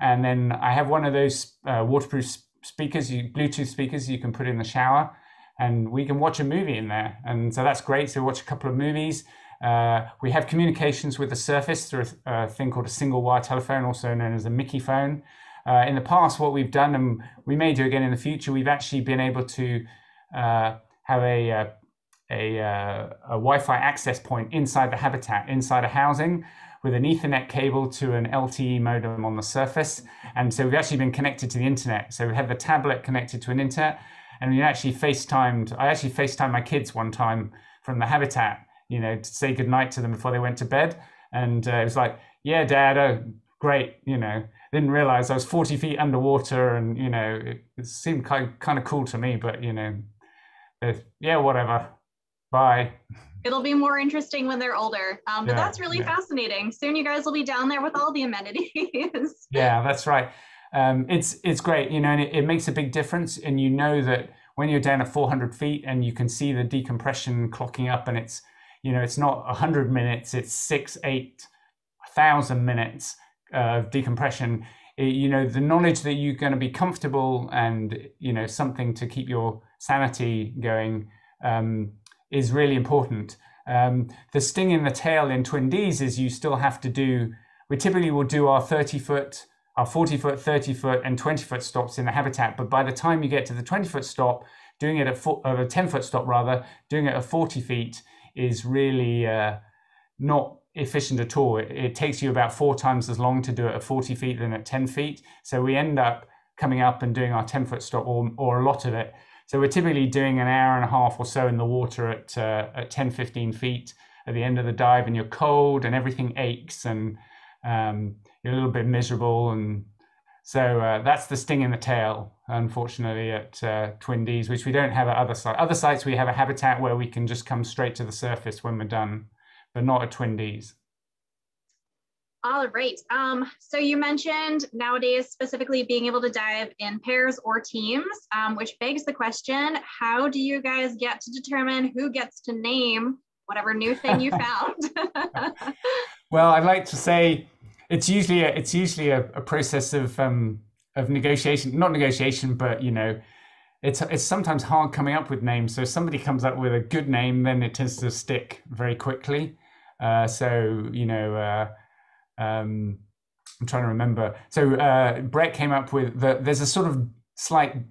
Speaker 2: and then I have one of those waterproof speakers, Bluetooth speakers you can put in the shower, and we can watch a movie in there. And so that's great. So we watch a couple of movies. We have communications with the surface through a thing called a single wire telephone, also known as a Mickey phone. In the past, what we've done, and we may do again in the future, we've actually been able to have a Wi-Fi access point inside the habitat, inside a housing, with an Ethernet cable to an LTE modem on the surface. And so we've actually been connected to the internet. So we had the tablet connected to an internet, and I actually FaceTimed my kids one time from the habitat, to say goodnight to them before they went to bed. And it was like, yeah, Dad, oh, great, didn't realize I was 40 feet underwater, and, it seemed kind of cool to me, but, yeah, whatever. Bye.
Speaker 1: It'll be more interesting when they're older. But that's really fascinating. Soon you guys will be down there with all the amenities. Yeah,
Speaker 2: that's right. It's great, and it makes a big difference. And that when you're down at 400 feet and you can see the decompression clocking up, and it's, it's not 100 minutes, it's 6,000-8,000 minutes of decompression. The knowledge that you're going to be comfortable and, something to keep your sanity going is really important. The sting in the tail in Twin Ds is you still have to we typically will do our 30-foot are 40-foot, 30-foot, and 20-foot stops in the habitat. But by the time you get to the 20-foot stop, doing it at a 10-foot stop rather, doing it at 40 feet is really not efficient at all. It takes you about 4 times as long to do it at 40 feet than at 10 feet. So we end up coming up and doing our 10-foot stop or a lot of it. So we're typically doing an hour and a half or so in the water at 10, 15 feet at the end of the dive, and you're cold and everything aches and you're a little bit miserable. And so that's the sting in the tail, unfortunately, at Twin Dees, which we don't have at other sites. Other sites we have a habitat where we can just come straight to the surface when we're done, but not at Twin Dees.
Speaker 1: All right. So you mentioned nowadays specifically being able to dive in pairs or teams, which begs the question, how do you guys get to determine who gets to name whatever new thing you found?
Speaker 2: Well, I'd like to say it's usually a process of negotiation, not negotiation, but you know, it's sometimes hard coming up with names. So if somebody comes up with a good name, then it tends to stick very quickly. So you know. I'm trying to remember. So Brett came up with there's a sort of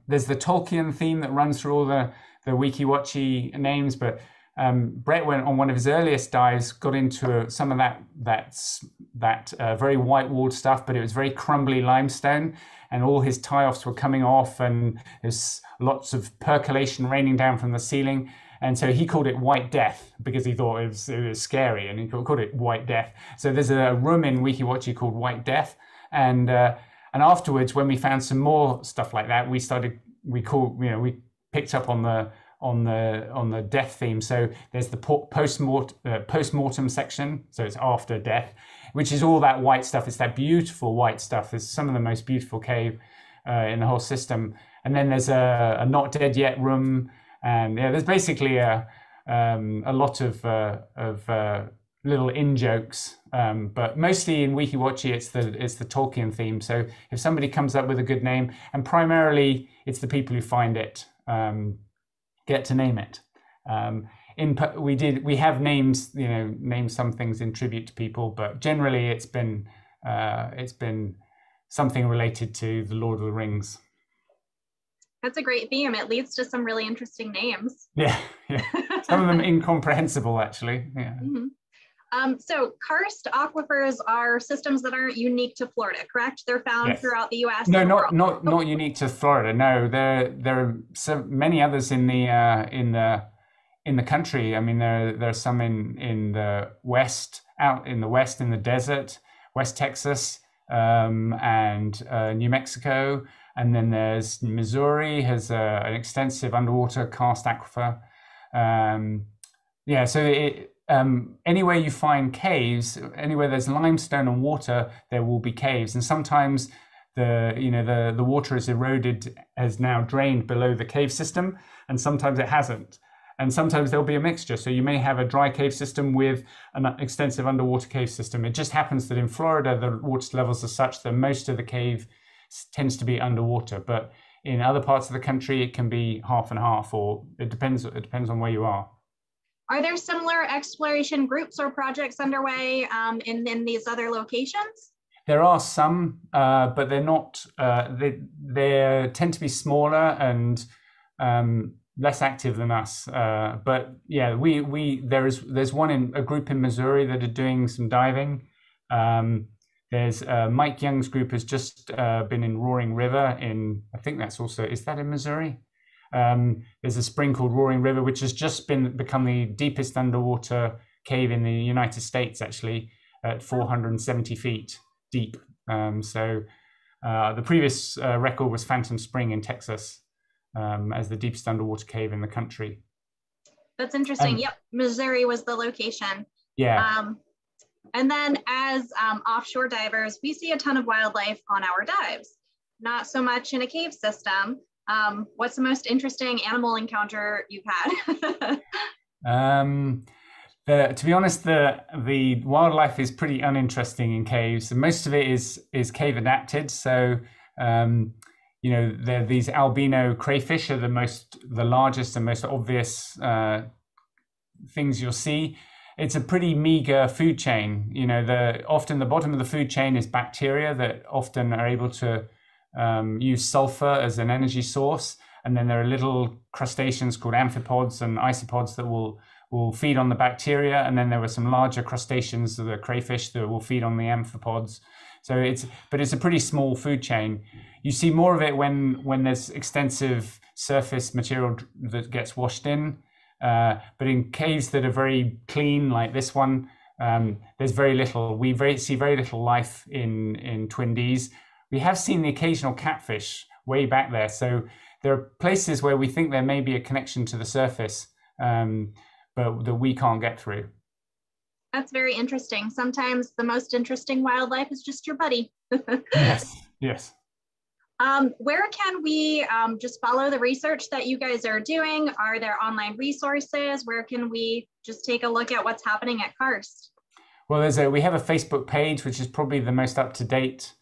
Speaker 2: there's the Tolkien theme that runs through all the Wiki-Watchy names, but Brett went on one of his earliest dives, got into some of that very white-walled stuff, but it was very crumbly limestone, and all his tie-offs were coming off, and there's lots of percolation raining down from the ceiling. And so he called it White Death because he thought it was scary, and he called it White Death. So there's a room in Wiki-Watchy called White Death, and afterwards, when we found some more stuff like that, we picked up on the death theme. So there's the post-mortem section, so it's after death, which is all that white stuff. It's that beautiful white stuff. It's some of the most beautiful cave in the whole system. And then there's a not dead yet room. And yeah, there's basically a lot of little in-jokes, but mostly in Wiki-Watchy it's the Tolkien theme. So if somebody comes up with a good name, and primarily it's the people who find it get to name it. We have names, you know, named some things in tribute to people, but generally it's been something related to the Lord of the Rings.
Speaker 1: That's a great theme. It leads to some really interesting names.
Speaker 2: Yeah. Some of them incomprehensible, actually. Yeah.
Speaker 1: Mm-hmm. So karst aquifers are systems that aren't unique to Florida, correct? They're found throughout the U.S.
Speaker 2: No, not unique to Florida. No, there are so many others in the country. I mean, there are some in the west, out in the west in the desert, West Texas, and New Mexico. And then there's Missouri has an extensive underwater karst aquifer. So anywhere you find caves, anywhere there's limestone and water, there will be caves. And sometimes the water is eroded, has now drained below the cave system, and sometimes it hasn't. And sometimes there'll be a mixture. So you may have a dry cave system with an extensive underwater cave system. It just happens that in Florida, the water levels are such that most of the cave tends to be underwater, but in other parts of the country it can be half and half, or it depends on where you are.
Speaker 1: Are there similar exploration groups or projects underway in these other locations?
Speaker 2: There are some, but they're not. They tend to be smaller and less active than us. But yeah, there's a group in Missouri that are doing some diving. There's Mike Young's group has just been in Roaring River I think that's also, is that in Missouri? There's a spring called Roaring River, which has just become the deepest underwater cave in the United States, actually, at 470 feet deep. So the previous record was Phantom Spring in Texas as the deepest underwater cave in the country.
Speaker 1: That's interesting. Yep, Missouri was the location.
Speaker 2: Yeah.
Speaker 1: And then as offshore divers, we see a ton of wildlife on our dives, not so much in a cave system. What's the most interesting animal encounter you've had?
Speaker 2: To be honest, the wildlife is pretty uninteresting in caves. Most of it is cave adapted. So, these albino crayfish are the largest and most obvious things you'll see. it's a pretty meager food chain. You know, often the bottom of the food chain is bacteria that often are able to use sulfur as an energy source. And then there are little crustaceans called amphipods and isopods that will feed on the bacteria. And then there were some larger crustaceans, the crayfish, that will feed on the amphipods. So it's a pretty small food chain. You see more of it when there's extensive surface material that gets washed in. But in caves that are very clean, like this one, there's very little. We see very little life in Twin Dees. We have seen the occasional catfish way back there. So there are places where we think there may be a connection to the surface, but that we can't get through.
Speaker 1: That's very interesting. Sometimes the most interesting wildlife is just your buddy.
Speaker 2: Yes.
Speaker 1: Where can we just follow the research that you guys are doing? Are there online resources? Where can we just take a look at what's happening at Karst?
Speaker 2: Well, we have a Facebook page, which is probably the most up to date,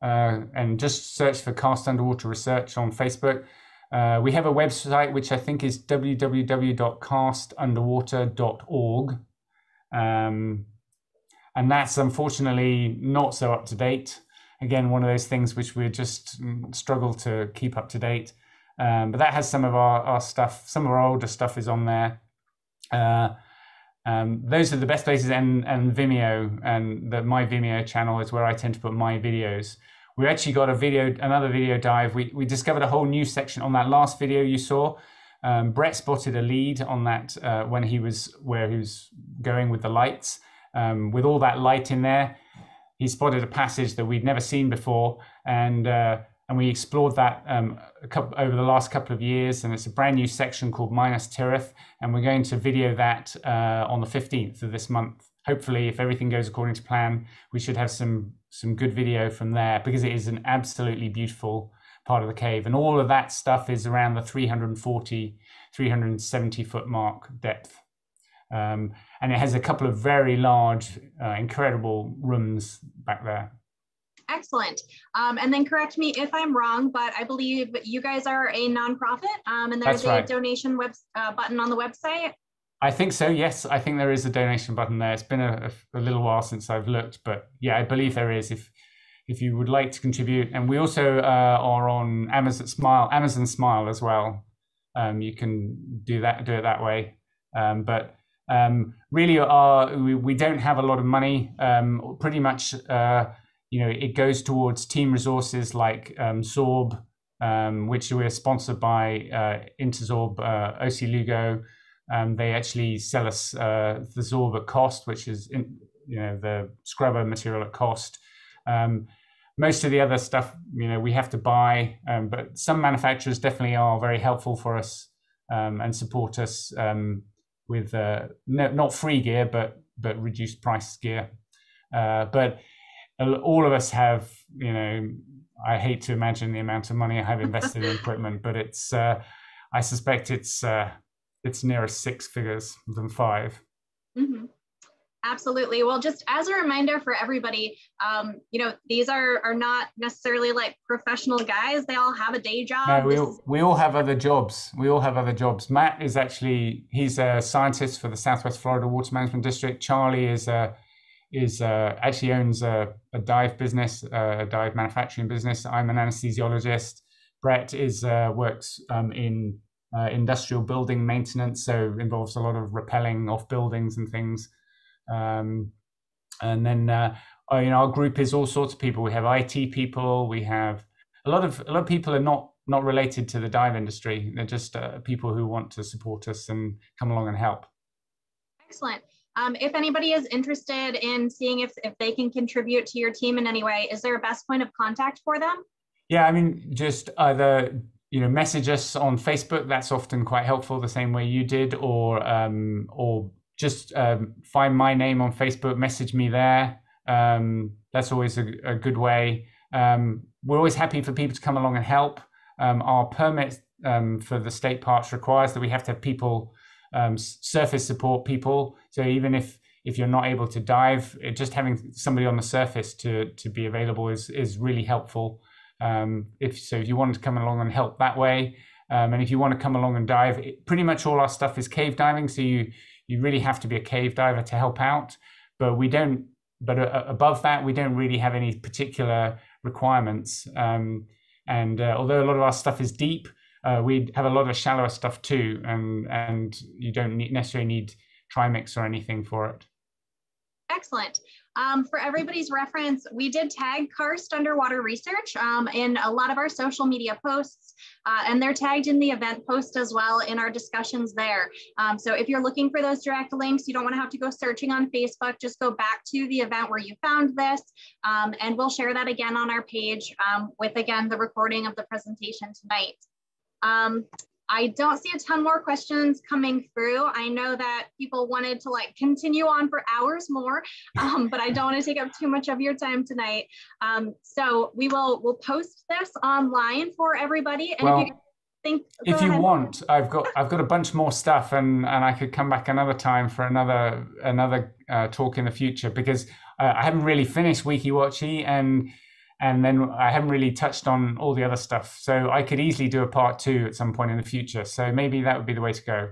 Speaker 2: and just search for Karst Underwater Research on Facebook. We have a website, which I think is www.karstunderwater.org. And that's unfortunately not so up to date. Again, one of those things which we just struggle to keep up to date. But that has some of our stuff. Some of our older stuff is on there. Those are the best places, and Vimeo, and my Vimeo channel is where I tend to put my videos. We actually got another video dive. We discovered a whole new section on that last video you saw. Brett spotted a lead on that where he was going with the lights. With all that light in there, he spotted a passage that we'd never seen before, and we explored that over the last couple of years. And it's a brand new section called Minas Tirith, and we're going to video that on the 15th of this month. Hopefully, if everything goes according to plan, we should have some good video from there, because it is an absolutely beautiful part of the cave. And all of that stuff is around the 340, 370 foot mark depth. And it has a couple of very large, incredible rooms back there.
Speaker 1: Excellent. And then correct me if I'm wrong, but I believe you guys are a nonprofit, and there's a donation button on the website.
Speaker 2: I think so, yes. I think there is a donation button there. It's been a little while since I've looked, but yeah, I believe there is if you would like to contribute. And we also are on Amazon Smile as well. You can do it that way. But really, we don't have a lot of money. Pretty much, it goes towards team resources like Zorb, which we're sponsored by Interzorb, OC Lugo. They actually sell us the Zorb at cost, which is the scrubber material at cost. Most of the other stuff, we have to buy, but some manufacturers definitely are very helpful for us and support us with not free gear, but reduced price gear. But all of us have, I hate to imagine the amount of money I have invested in equipment, but it's I suspect it's nearer 6 figures than 5.
Speaker 1: Mm-hmm. Absolutely. Well, just as a reminder for everybody, these are not necessarily like professional guys. They all have a day job.
Speaker 2: No, we all have other jobs. Matt is he's a scientist for the Southwest Florida Water Management District. Charlie actually owns a dive business, a dive manufacturing business. I'm an anesthesiologist. Brett works in industrial building maintenance, so involves a lot of rappelling off buildings and things. And then our group is all sorts of people. We have IT people. We have a lot of people are not related to the dive industry. They're just people who want to support us and come along and help.
Speaker 1: Excellent. If anybody is interested in seeing if they can contribute to your team in any way, is there a best point of contact for them?
Speaker 2: Yeah, I mean, just either message us on Facebook. That's often quite helpful, the same way you did, or just find my name on Facebook, message me there. That's always a good way. We're always happy for people to come along and help. Our permit for the state parks requires that we have to have people, surface support people. So even if you're not able to dive, just having somebody on the surface to be available is really helpful. If you want to come along and help that way, and if you want to come along and dive, pretty much all our stuff is cave diving. So you you really have to be a cave diver to help out. But we don't. But above that, we don't really have any particular requirements. Although a lot of our stuff is deep, we have a lot of shallower stuff too, and you don't necessarily need trimix or anything for it.
Speaker 1: Excellent. For everybody's reference, we did tag Karst Underwater Research in a lot of our social media posts, and they're tagged in the event post as well in our discussions there. So if you're looking for those direct links, you don't want to have to go searching on Facebook, just go back to the event where you found this, and we'll share that again on our page with, again, the recording of the presentation tonight. I don't see a ton more questions coming through. I know that people wanted to continue on for hours more, but I don't want to take up too much of your time tonight. So we'll post this online for everybody. And
Speaker 2: well,
Speaker 1: if
Speaker 2: you want, I've got a bunch more stuff, and I could come back another time for another talk in the future, because I haven't really finished WikiWatchy, and then I haven't really touched on all the other stuff. So I could easily do a part 2 at some point in the future. So maybe that would be the way to go.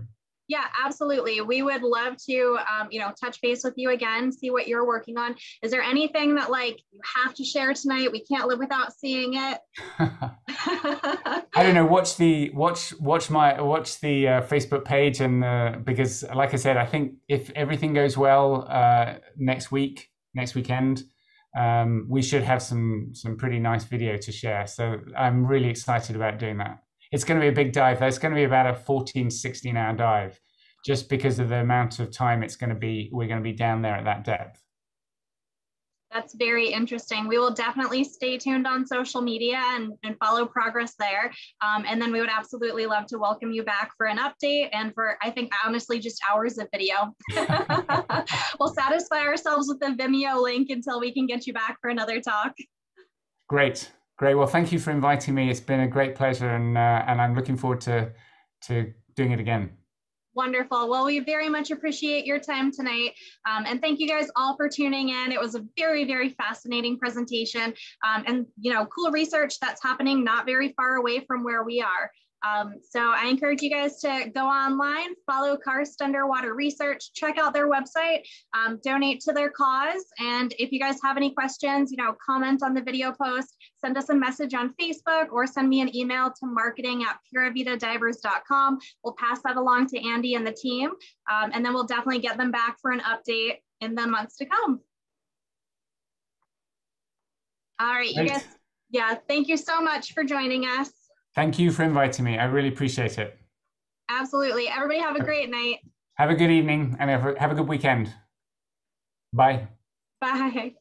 Speaker 1: Yeah, absolutely. We would love to, touch base with you again, see what you're working on. Is there anything that you have to share tonight? We can't live without seeing it.
Speaker 2: I don't know. Watch the Facebook page, and because, like I said, I think if everything goes well next weekend. We should have some pretty nice video to share. So I'm really excited about doing that. It's going to be a big dive. It's going to be about a 14, 16 hour dive, just because of the amount of time we're going to be down there at that depth.
Speaker 1: That's very interesting. We will definitely stay tuned on social media and follow progress there. And then we would absolutely love to welcome you back for an update and for, I think, honestly, just hours of video. We'll satisfy ourselves with the Vimeo link until we can get you back for another talk.
Speaker 2: Great. Well, thank you for inviting me. It's been a great pleasure, and I'm looking forward to doing it again.
Speaker 1: Wonderful. Well, we very much appreciate your time tonight. And thank you guys all for tuning in. It was a very, very fascinating presentation, and cool research that's happening not very far away from where we are. So I encourage you guys to go online, follow Karst Underwater Research, check out their website, donate to their cause. And if you guys have any questions, comment on the video post, send us a message on Facebook, or send me an email to marketing@puravidadivers.com. We'll pass that along to Andy and the team. And then we'll definitely get them back for an update in the months to come. All right, you guys. Yeah, thank you so much for joining us.
Speaker 2: Thank you for inviting me. I really appreciate it.
Speaker 1: Absolutely. Everybody have a great night.
Speaker 2: Have a good evening, and have a good weekend. Bye.
Speaker 1: Bye.